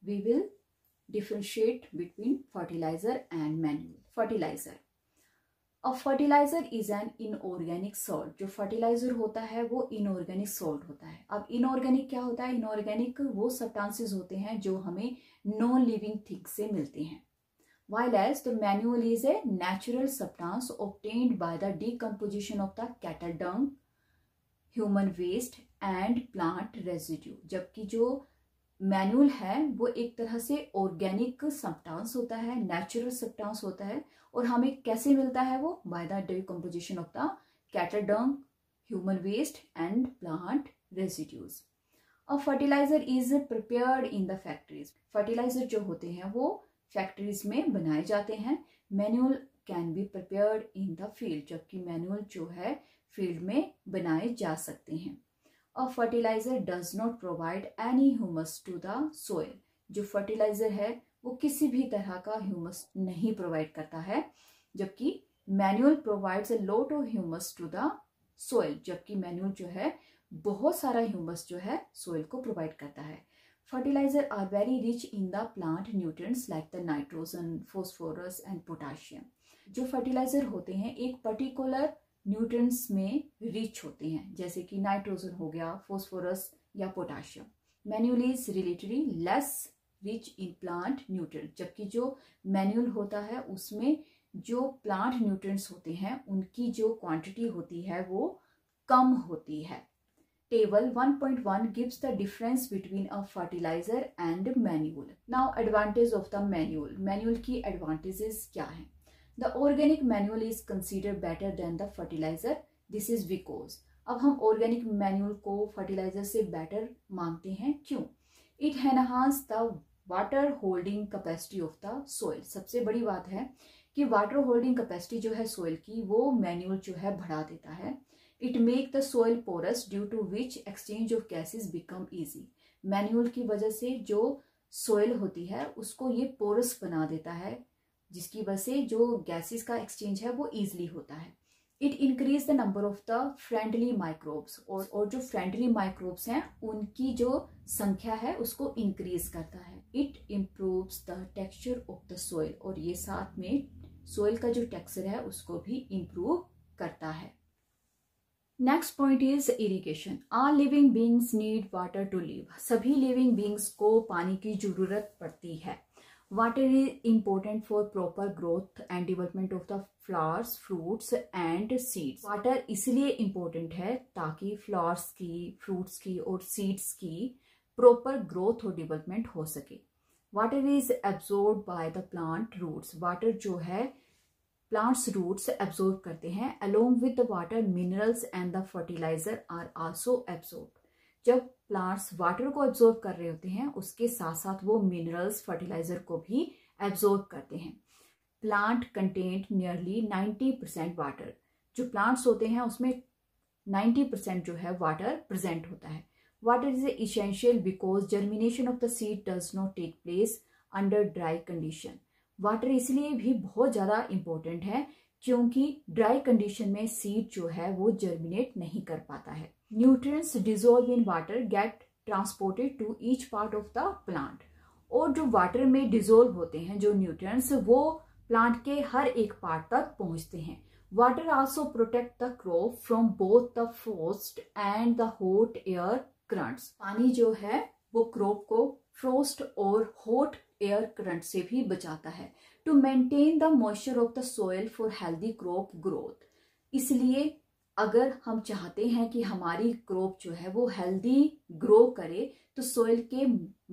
we will differentiate between fertilizer and manure. Fertilizer. A fertilizer is an inorganic salt. जो fertilizer होता है वो inorganic salt होता है। अब inorganic क्या होता है? Inorganic वो substances होते हैं जो हमें non living things से मिलते हैं। While as the manure is a natural substance obtained by the decomposition of the cattle dung, human waste and plant residue. जबकि जो मैन्यूल है वो एक तरह से ऑर्गेनिक सब्सटेंस होता है, नेचुरल सब्सटेंस होता है, और हमें कैसे मिलता है वो? By the decomposition of the cattle dung, human waste and plant residues. A fertiliser is prepared in the factories. Fertiliser जो होते हैं वो फैक्ट्रीज में बनाए जाते हैं। Manure can be prepared in the field, जबकि मैन्यूल जो है फील्ड में बनाए जा सकते हैं। A fertilizer does not provide any humus to the soil. जो फर्टिलाइजर है वो किसी भी तरह का ह्यूमस नहीं प्रोवाइड करता है, जबकि manure provides a lot of humus to the soil. जबकि मैन्यूल जो है बहुत सारा ह्यूमस जो है सोइल को प्रोवाइड करता है। Fertiliser are very rich in the plant nutrients like the nitrogen, phosphorus and potassium. जो फर्टिलाइजर होते हैं एक पर्टिकुलर न्यूट्रिएंट्स में रिच होते हैं, जैसे कि नाइट्रोजन हो गया, फॉस्फोरस या potassium. Manual is relatively less rich in plant nutrient, जबकि जो मैन्यूल होता है उसमें जो प्लांट न्यूट्रिएंट्स होते हैं उनकी जो क्वांटिटी होती है वो कम होती है। Table 1.1 gives the difference between a fertilizer and manure. Now advantage of the manure. Manual की advantages क्या हैं? The organic manure is considered better than the fertilizer. This is because अब हम organic manure को fertilizer से better मानते हैं। क्यों? It enhance the water holding capacity of the soil. सबसे बड़ी बात है कि water holding capacity जो है soil की वो manure जो है बढ़ा देता है। It make the soil porous due to which exchange of gases become easy. Manure की वजह से जो soil होती है उसको ये porous बना देता है, जिसकी वजह से जो गैसेस का एक्सचेंज है वो इजीली होता है। It increase the number of the friendly microbes, और जो फ्रेंडली माइक्रोब्स हैं उनकी जो संख्या है उसको इंक्रीज करता है। It improves the texture of the soil, और ये साथ में सोइल का जो टेक्सचर है उसको भी इम्प्रूव करता है। Next point is irrigation. All living beings need water to live. सभी लिविंग बींग्स को पानी की जरूरत पड़ती है। Water is important for proper growth and development of the flowers, fruits and seeds. Water इसलिए इम्पोर्टेंट है ताकि फ्लावर्स की, फ्रूट्स की और सीड्स की प्रॉपर ग्रोथ और डेवलपमेंट हो सके। Water is absorbed by the plant roots. Water जो है प्लांट्स रूट्स एब्जॉर्ब करते हैं। Along with the water minerals and the fertiliser are also absorb. जब प्लांट्स वाटर को एब्जॉर्ब कर रहे होते हैं उसके साथ साथ वो मिनरल्स, फर्टिलाइजर को भी एब्जॉर्ब करते हैं। Plant content nearly 90% water. जो प्लांट्स होते हैं उसमें 90% जो है वाटर प्रेजेंट होता है। Water is essential because germination of the seed does not take place under dry condition. Water इसलिए भी बहुत ज़्यादा इम्पोर्टेंट है क्योंकि ड्राई कंडीशन में सीड जो है वो जर्मिनेट नहीं कर पाता है। Nutrients dissolve in water get transported to each part of the plant. और जो वाटर में डिजोल्व होते हैं जो न्यूट्रिएंट्स, वो प्लांट के हर एक पार्ट तक पहुंचते हैं। Water also protect the crop from both the frost and the hot air currents. पानी जो है वो क्रॉप को फ्रोस्ट और हॉट एयर करंट से भी बचाता है। To maintain the moisture of the soil for healthy crop growth. इसलिए अगर हम चाहते हैं कि हमारी क्रॉप जो है वो हेल्दी ग्रो करे तो सॉइल के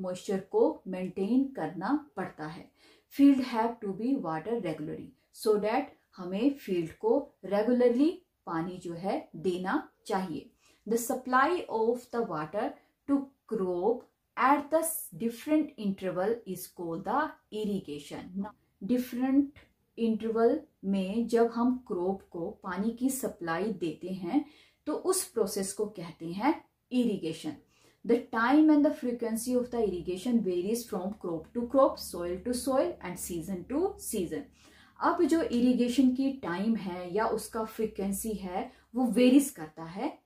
मॉइस्चर को मेंटेन करना पड़ता है। Field have to be water regularly, so that हमें फील्ड को रेगुलरली पानी जो है देना चाहिए। The supply of the water to crop at the different interval is called the irrigation. Different interval में जब हम क्रॉप को पानी की सप्लाई देते हैं तो उस प्रोसेस को कहते हैं irrigation. The time and the frequency of the irrigation varies from crop to crop, soil to soil and season to season. अब जो इरिगेशन की टाइम है या उसका फ्रीक्वेंसी है वो वेरीज करता है।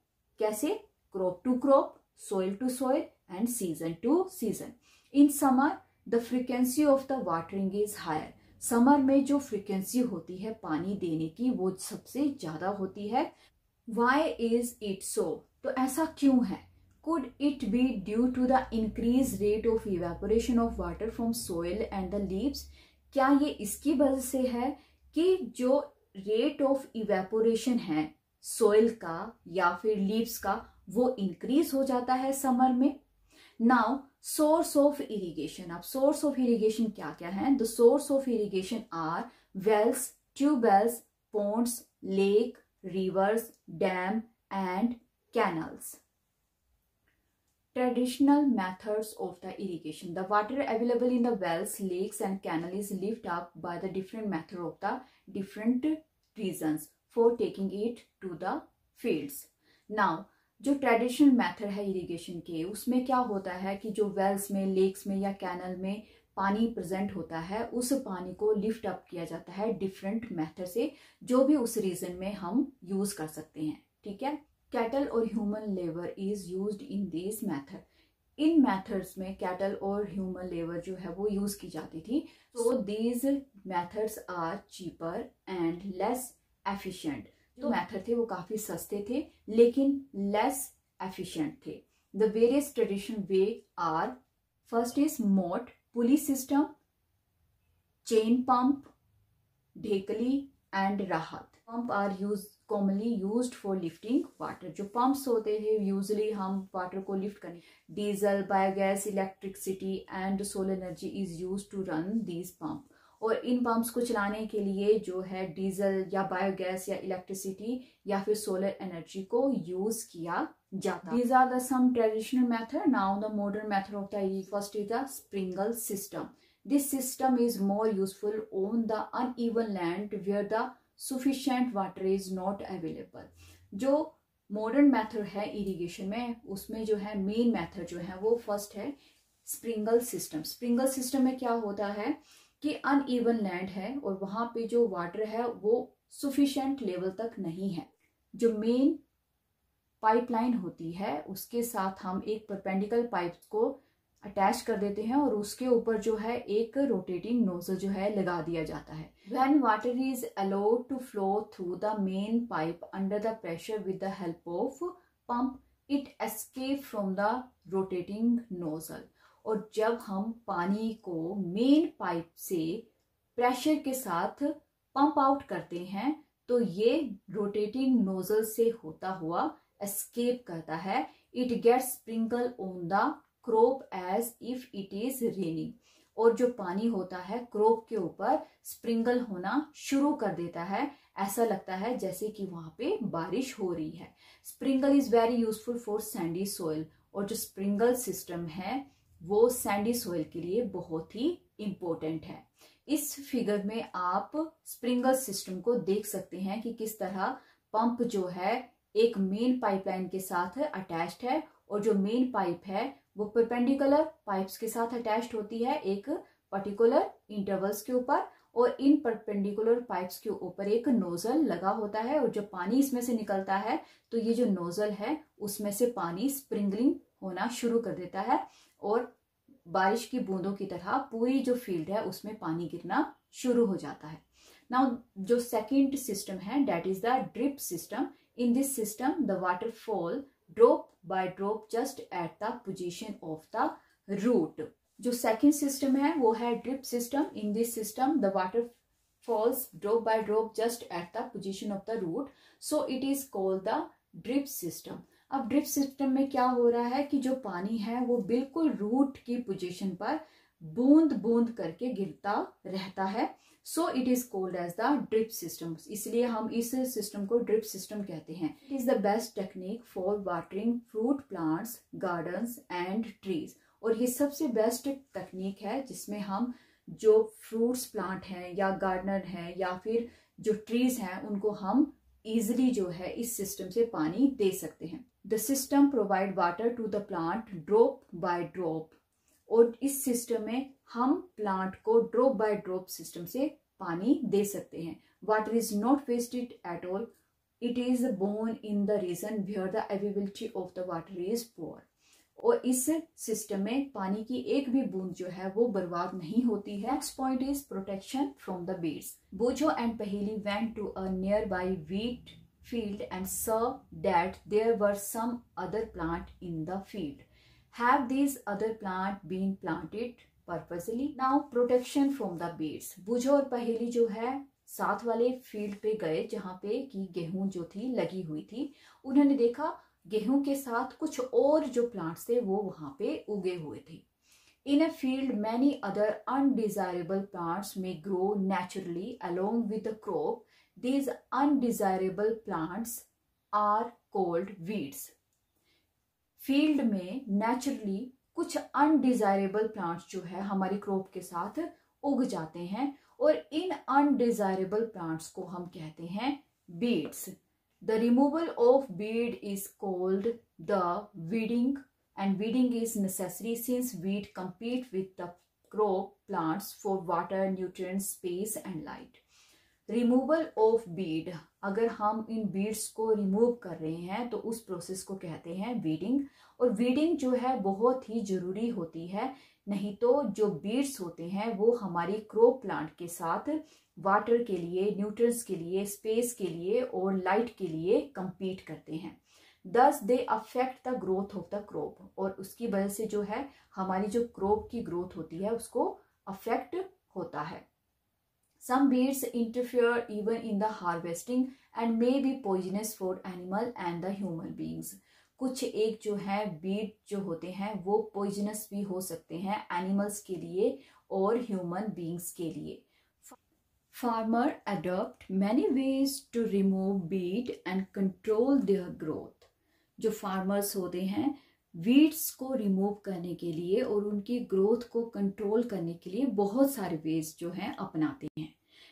कैसे? Crop to crop, soil to soil and season to season. In summer the frequency of the watering is higher. Summer में जो फ्रीक्वेंसी होती है पानी देने की वो सबसे ज्यादा होती है। Why is it so? तो ऐसा क्यों है? Could it be due to the increased rate of evaporation of water from soil and the leaves? क्या ये इसकी वजह से है कि जो रेट ऑफ इवेपोरेशन है सोइल का या फिर लीव्स का वो इंक्रीज हो जाता है समर में। Now source of irrigation. अब सोर्स ऑफ इरिगेशन क्या क्या है? The source of irrigation are wells, tubewells, ponds, lake, rivers, dam and canals. Traditional methods of the irrigation. The water available in the wells, lakes and canal is lifted up by the different method of the different regions for taking it to the fields. Now जो traditional method है irrigation के उसमें क्या होता है कि जो Wales में, लेक्स में या कैनल में पानी प्रेजेंट होता है उस पानी को लिफ्ट अप किया जाता है डिफरेंट मेथड से जो भी उस रीजन में हम यूज कर सकते हैं। ठीक है। कैटल और human labour is used in this method. इन मेथड्स में कैटल और ह्यूमन लेबर जो है वो यूज की जाती थी। So these methods are cheaper and less efficient. जो मेथड थे वो काफी सस्ते थे लेकिन लेस एफिशिएंट थे। The various traditional way are, first is moat, pulley system, chain pump, dhekli and rahat. Pump are commonly used for lifting water. जो पंप्स होते थे यूजली हम वाटर को लिफ्ट करने। Diesel, biogas, electricity and solar energy is used to run these pump. और इन pumps को चलाने के लिए जो है डीजल या बायोगैस या इलेक्ट्रिसिटी या फिर सोलर एनर्जी को यूज किया जाता है। These are the some traditional method. Now the modern method of the first is the sprinkle system. This system is more useful on the uneven land where the sufficient water is not available. जो modern method है irrigation में उसमें जो है main method जो है वो first है स्प्रिंकल सिस्टम। स्प्रिंकल सिस्टम में क्या होता है कि अनइवन लैंड है और वहां पे जो वाटर है वो सफिशिएंट लेवल तक नहीं है। जो मेन पाइपलाइन होती है उसके साथ हम एक परपेंडिकुलर पाइप को अटैच कर देते हैं और उसके ऊपर जो है एक रोटेटिंग नोजल जो है लगा दिया जाता है। When water is allowed to flow through the main pipe under the pressure with the help of pump, it escape from the rotating nozzle। और जब हम पानी को मेन पाइप से प्रेशर के साथ पंप आउट करते हैं तो ये रोटेटिंग नोजल से होता हुआ एस्केप करता है। It gets sprinkle on the crop as if it is raining. और जो पानी होता है क्रोप के ऊपर स्प्रिंकल होना शुरू कर देता है, ऐसा लगता है जैसे कि वहां पे बारिश हो रही है। Sprinkle is very useful for Sandy soil. और जो स्प्रिंकल सिस्टम है वो सैंडी सोइल के लिए बहुत ही इंपॉर्टेंट है। इस फिगर में आप स्प्रिंकल सिस्टम को देख सकते हैं कि किस तरह पंप जो है एक मेन पाइपलाइन के साथ अटैच्ड है और जो मेन पाइप है वो परपेंडिकुलर पाइप्स के साथ अटैच्ड होती है एक पर्टिकुलर इंटरवल्स के ऊपर, और इन परपेंडिकुलर पाइप्स के ऊपर एक नोजल लगा होता है। और जब पानी इसमें से निकलता है तो ये जो नोजल है उसमें से पानी स्प्रिंकलिंग होना शुरू कर देता है और बारिश की बूंदों की तरह पूरी जो फील्ड है उसमें पानी गिरना शुरू हो जाता है। नाउ जो सेकंड सिस्टम है that is the drip system. In this system the water fall drop by drop just at the position of the root. जो सेकंड सिस्टम है वो है drip system. In this system the water falls drop by drop just at the position of the root, so it is called the drip system. अब drip system में क्या हो रहा है कि जो पानी है वो बिल्कुल रूट की पोजीशन पर बूंद बूंद करके गिरता रहता है, so it is called as the drip system. इसलिए हम इस सिस्टम को ड्रिप सिस्टम कहते हैं। It is the best technique for watering fruit plants, gardens and trees. और ये सबसे बेस्ट तकनीक है जिसमें हम जो फ्रूट्स प्लांट हैं या गार्डनर हैं या फिर जो ट्रीज हैं उनको हम इजिली जो है इस सिस्टम से पानी दे सकते हैं। The system provide water to the plant drop by drop. और इस सिस्टम में हम प्लांट को ड्रॉप बाय ड्रॉप सिस्टम से पानी दे सकते हैं। Water is not wasted at all. It is born in the region where the availability of the water is poor. और इस सिस्टम में पानी की एक भी बूंद जो है वो बर्बाद नहीं होती है। Next point is protection from the weeds. Boojho and Paheli went to a nearby wheat field and saw that there were some other plant in the field. Have these other plant been planted purposely? Now protection from the bees. बुझो और पहेली जो है साथ वाले field पे गए जहाँ पे कि गेहूं जो थी लगी हुई थी। उन्होंने देखा गेहूं के साथ कुछ और जो प्लांट्स थे वो वहां पे उगे हुए थे। In a field, many other undesirable plants may grow naturally along with the crop. These undesirable plants are called weeds. Field में नेचुरली कुछ अनडिजायरेबल प्लांट्स जो है हमारी क्रॉप के साथ उग जाते हैं और इन अनडिजायरेबल प्लांट्स को हम कहते हैं beads. The removal of Beed is called the weeding, and weeding is necessary since weed compete with the crop plants for water, nutrients, space and light. Removal of Beed, अगर हम इन बीड्स को रिमूव कर रहे हैं तो उस प्रोसेस को कहते हैं वीडिंग। और वीडिंग जो है बहुत ही जरूरी होती है, नहीं तो जो बीड्स होते हैं वो हमारी क्रॉप प्लांट के साथ वाटर के लिए, न्यूट्रिएंट्स के लिए, स्पेस के लिए और लाइट के लिए compete करते हैं। Thus they affect the growth of the crop, और उसकी वजह से जो है हमारी जो क्रॉप की ग्रोथ होती है उसको अफेक्ट होता है। Some weeds interfere even in the harvesting and may be poisonous for animal and the human beings. कुछ एक जो है बीड जो होते हैं वो पॉइजनस भी हो सकते हैं एनिमल्स के लिए और ह्यूमन बींग्स के लिए। Farmer adopt many ways to remove weed and control their growth. जो फार्मर्स होते हैं वीड्स को रिमूव करने के लिए और उनकी ग्रोथ को कंट्रोल करने के लिए बहुत सारे वेज जो हैं अपनाते हैं,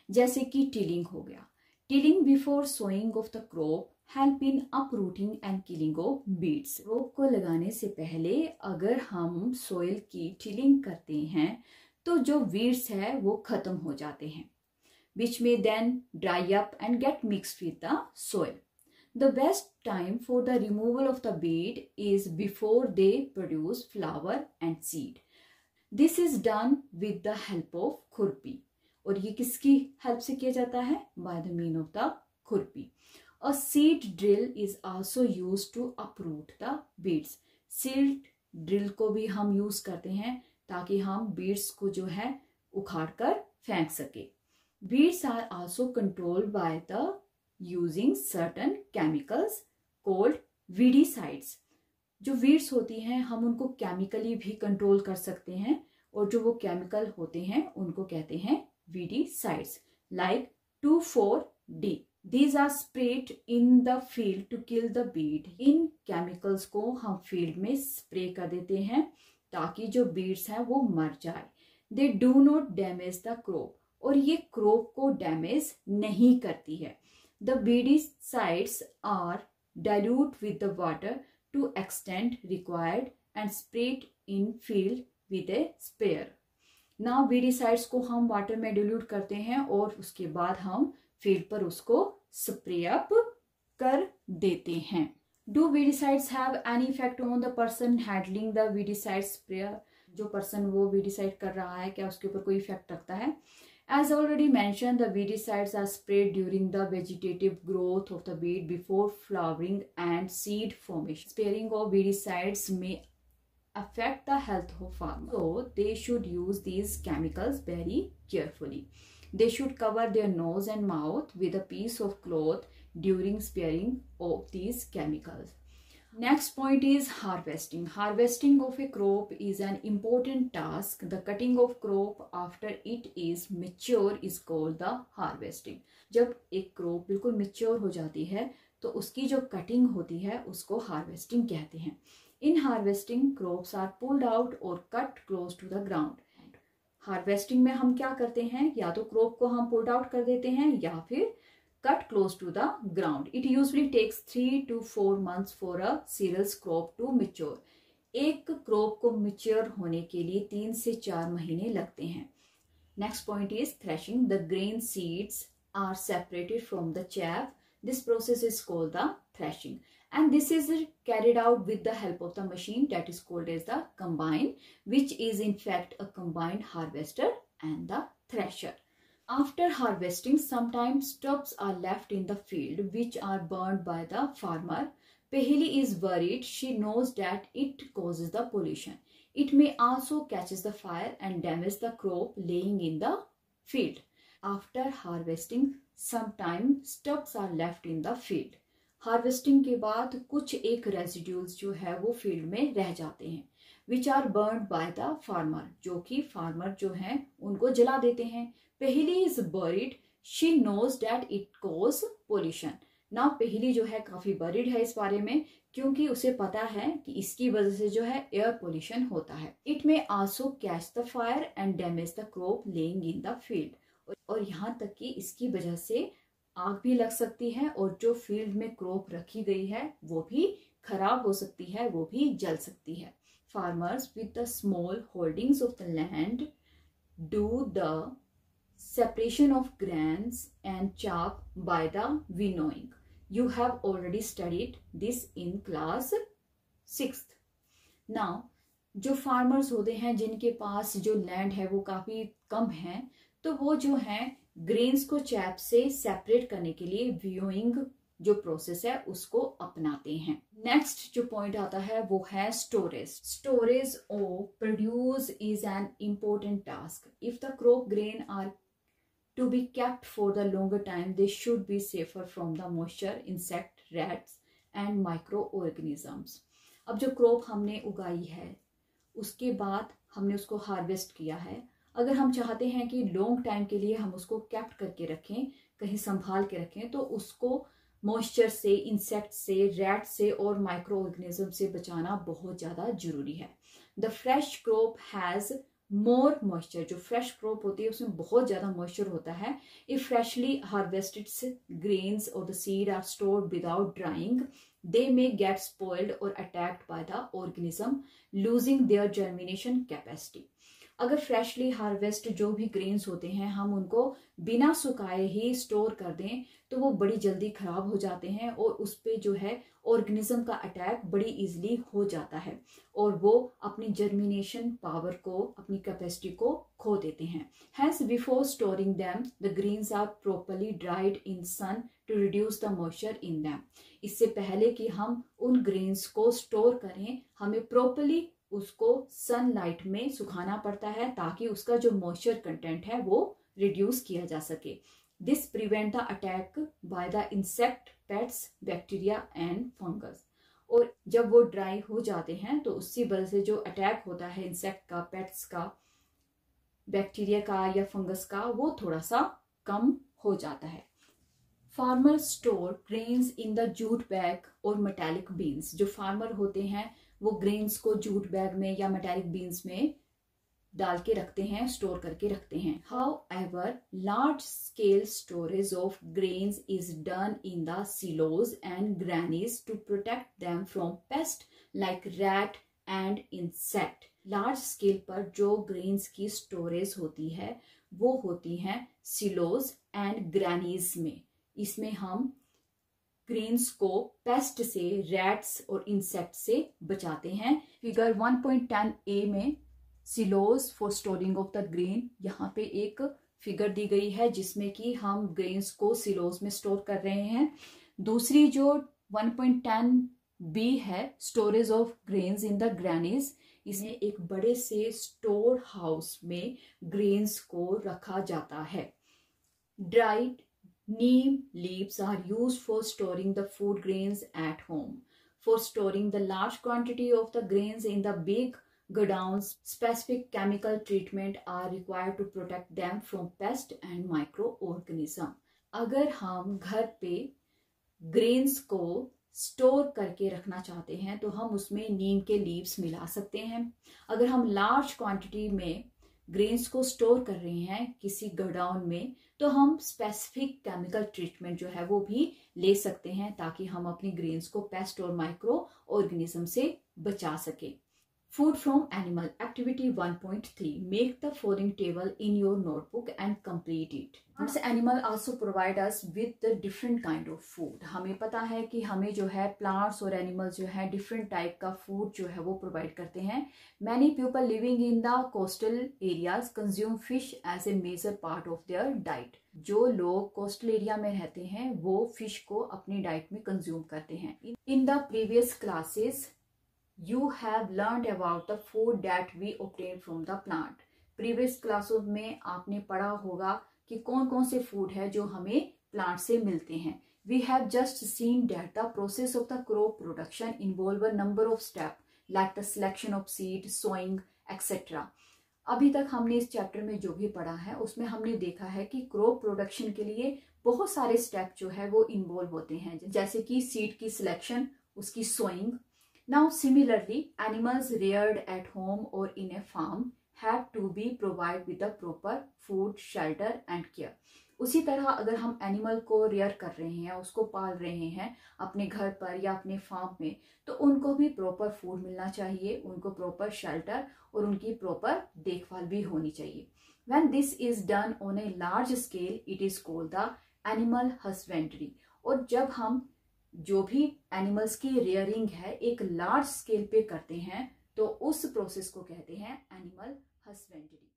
जैसे कि टिलिंग हो गया। Tilling before sowing of the crop help in uprooting and killing of weeds. Crop को लगाने से पहले अगर हम सोइल की टिलिंग करते हैं तो जो वीड्स है वो खत्म हो जाते हैं, which may then dry up and get mixed with the soil. The best time for the removal of the bead is before they produce flower and seed. This is done with the help of खुरपी. और ये किसकी help से किया जाता है? By the means of the खुरपी. A seed drill is also used to uproot the beads. Seed drill को भी हम यूज करते हैं ताकि हम beads को जो है उखाड़ कर फेंक सके. Beads are also controlled by the using certain chemicals called weedicides. जो weeds होती हैं हम उनको केमिकली भी कंट्रोल कर सकते हैं और जो वो केमिकल होते हैं उनको कहते हैं weedicides like 2,4-D. These are sprayed in the field to kill the bead. In chemicals को हम फील्ड में स्प्रे कर देते हैं ताकि जो बीड्स हैं वो मर जाए. They do not damage the crop. और ये क्रॉप को डैमेज नहीं करती है. The weedicides are dilute with the water to extent required and sprayed in field with a sprayer. Now weedicides को हम वाटर में dilute करते हैं और उसके बाद हम फील्ड पर उसको स्प्रे अप कर देते हैं. Do weedicides have any effect on the person handling the weedicide sprayer? जो पर्सन वो weedicide कर रहा है क्या उसके ऊपर कोई इफेक्ट रखता है? As already mentioned, the weedicides are sprayed during the vegetative growth of the bead before flowering and seed formation. Spraying of weedicides may affect the health of farmers, so they should use these chemicals very carefully. They should cover their nose and mouth with a piece of cloth during spraying of these chemicals. Next point is harvesting. Harvesting of a crop is an important task. The cutting of crop after it is mature is called the harvesting. जब एक crop बिल्कुल mature हो जाती है तो उसकी जो cutting होती है उसको harvesting कहते हैं. In harvesting, crops are pulled out or cut close to the ground. Harvesting में हम क्या करते हैं? या तो crop को हम pulled out कर देते हैं या फिर cut close to the ground. It usually takes 3 to 4 months for a cereals crop to mature. एक crop को mature होने के लिए 3 से 4 महीने लगते हैं. Next point is threshing. The grain seeds are separated from the chaff. This process is called the threshing. And this is carried out with the help of the machine that is called as the combine, which is in fact a combined harvester and the thresher. After harvesting, sometimes stubs are left in the field which are burned by the farmer. Pehli is worried. She knows that it causes the pollution. It may also catches the fire and damage the crop laying in the field. After harvesting, sometimes stubs are left in the field. Harvesting के बाद कुछ एक residuals जो है वो field में रह जाते हैं which are burned by the farmer, जो कि फार्मर जो हैं उनको जला देते हैं. पहली is buried. She knows that it cause pollution. Now पहली जो है काफी buried है इस बारे में क्योंकि उसे पता है कि इसकी वजह से जो है एयर पोल्यूशन होता है. It may also catch the fire and damage the crop laying in the field. और यहाँ तक कि इसकी वजह से आग भी लग सकती है और जो फील्ड में क्रॉप रखी गई है वो भी खराब हो सकती है, वो भी जल सकती है. Farmers with the small holdings of the land do the separation of grains and chaff by the winnowing. You have already studied this in class 6th. Now, जो farmers होते हैं जिनके पास जो land है वो काफी कम है तो वो जो है ग्रेन्स को चैप से सेपरेट करने के लिए विनोइंग जो प्रोसेस है उसको अपनाते हैं. नेक्स्ट जो पॉइंट आता है वो है storage. Storage of produce is an important task. If the crop grain are to be kept for the longer time they should be safer from the moisture, insect, rats and micro organisms. अब जो crop हमने उगाई है उसके बाद हमने उसको harvest किया है. अगर हम चाहते हैं कि लॉन्ग टाइम के लिए हम उसको कैप्ट करके रखें, कहीं संभाल के रखें, तो उसको मॉइस्चर से, इंसेक्ट से, रैट से और माइक्रो ऑर्गेनिज्म से बचाना बहुत ज़्यादा जरूरी है. The fresh crop has more moisture. जो फ्रेश क्रॉप होती है उसमें बहुत ज़्यादा मॉइस्चर होता है. If freshly harvested grains or the seed are stored without drying they may get spoiled or attacked by the organism, losing their germination capacity. अगर freshly harvest जो भी ग्रेन्स होते हैं हम उनको बिना सुखाए ही स्टोर कर दें तो वो बड़ी जल्दी खराब हो जाते हैं और उस पे जो है ऑर्गेनिज्म का अटैक बड़ी इजीली हो जाता है और वो अपनी जर्मिनेशन पावर को, अपनी कैपेसिटी को खो देते हैं। Hence, before storing them, the greens are properly dried in sun to reduce the moisture in them. इससे पहले कि हम उन ग्रेन्स को स्टोर करें हमें प्रॉपरली उसको सनलाइट में सुखाना पड़ता है ताकि उसका जो मॉइस्चर कंटेंट है वो रिड्यूस किया जा सके। This prevent the attack by the insect, pets, bacteria and fungus. और जब वो ड्राई हो जाते हैं तो उसी वजह से जो अटैक होता है इंसेक्ट का, पेट्स का, बैक्टीरिया का या फंगस का, वो थोड़ा सा कम हो जाता है। Farmer store grains in the jute bag और मेटालिक बीन्स। जो फार्मर होते हैं वो ग्रेन्स को जूट बैग में या मेटालिक बीन्स में डाल के रखते हैं, स्टोर करके रखते हैं। However, large scale storage of grains is done in the silos and grannies to protect them from pests like rat and insect. Large scale पर जो ग्रेन्स की स्टोरेज होती है वो होती हैं सिलोज एंड ग्रैनीज में। इसमें हम ग्रेन्स को पेस्ट से, रैट्स और इंसेक्ट से बचाते हैं। फिगर 1.10a में silos for storing of the grain, यहाँ पे एक फिगर दी गई है जिसमें कि हम ग्रेन्स को सिलोज में स्टोर कर रहे हैं। दूसरी जो 1.10b है storage of grains in the grannies, इसमें एक बड़े से स्टोर हाउस में ग्रेन्स को रखा जाता है। Dried neem leaves are used for storing the food grains at home. For storing the large quantity of the grains in the big godowns, specific chemical treatment are required to protect them from pests and microorganisms. अगर हम घर पे grains को store करके रखना चाहते हैं तो हम उसमें नीम के लीव्स मिला सकते हैं। अगर हम लार्ज क्वांटिटी में ग्रेन्स को स्टोर कर रहे हैं किसी गोडाउन में तो हम स्पेसिफिक केमिकल ट्रीटमेंट जो है वो भी ले सकते हैं ताकि हम अपनी ग्रेन्स को पेस्ट और माइक्रो ऑर्गेनिज्म से बचा सके। Food from animal. Activity 1.3. Make the following table in your notebook and complete it. This animal also provide us with the different kind of food. हमें पता है कि हमें जो है plants और animals जो है different type का food जो है वो provide करते हैं. Many people living in the coastal areas consume fish as a major part of their diet. जो लोग coastal area में रहते हैं वो fish को अपनी diet में consume करते हैं. In the previous classes You have learned about the food that we obtain from the plant. Previous क्लासों में आपने पढ़ा होगा कि कौन कौन से फूड है जो हमें प्लांट से मिलते हैं। We have just seen that the process of the crop production involve a number of steps like the selection of seed, sowing, etc. अभी तक हमने इस चैप्टर में जो भी पढ़ा है उसमें हमने देखा है कि क्रॉप प्रोडक्शन के लिए बहुत सारे स्टेप जो है वो इन्वॉल्व होते हैं, जैसे कि सीड की सिलेक्शन, उसकी sowing. Now, similarly, animals reared at home or in a farm have to be provided with the proper food, shelter and care. उसी तरह अगर हम एनिमल को रेयर कर रहे हैं, उसको पाल रहे हैं अपने घर पर या अपने फार्म में, तो उनको भी प्रॉपर फूड मिलना चाहिए, उनको प्रॉपर शेल्टर और उनकी प्रॉपर देखभाल भी होनी चाहिए। When this is done on a large scale, it is called the animal husbandry. और जब हम जो भी एनिमल्स की रेयरिंग है एक लार्ज स्केल पे करते हैं तो उस प्रोसेस को कहते हैं एनिमल हस्बेंड्री।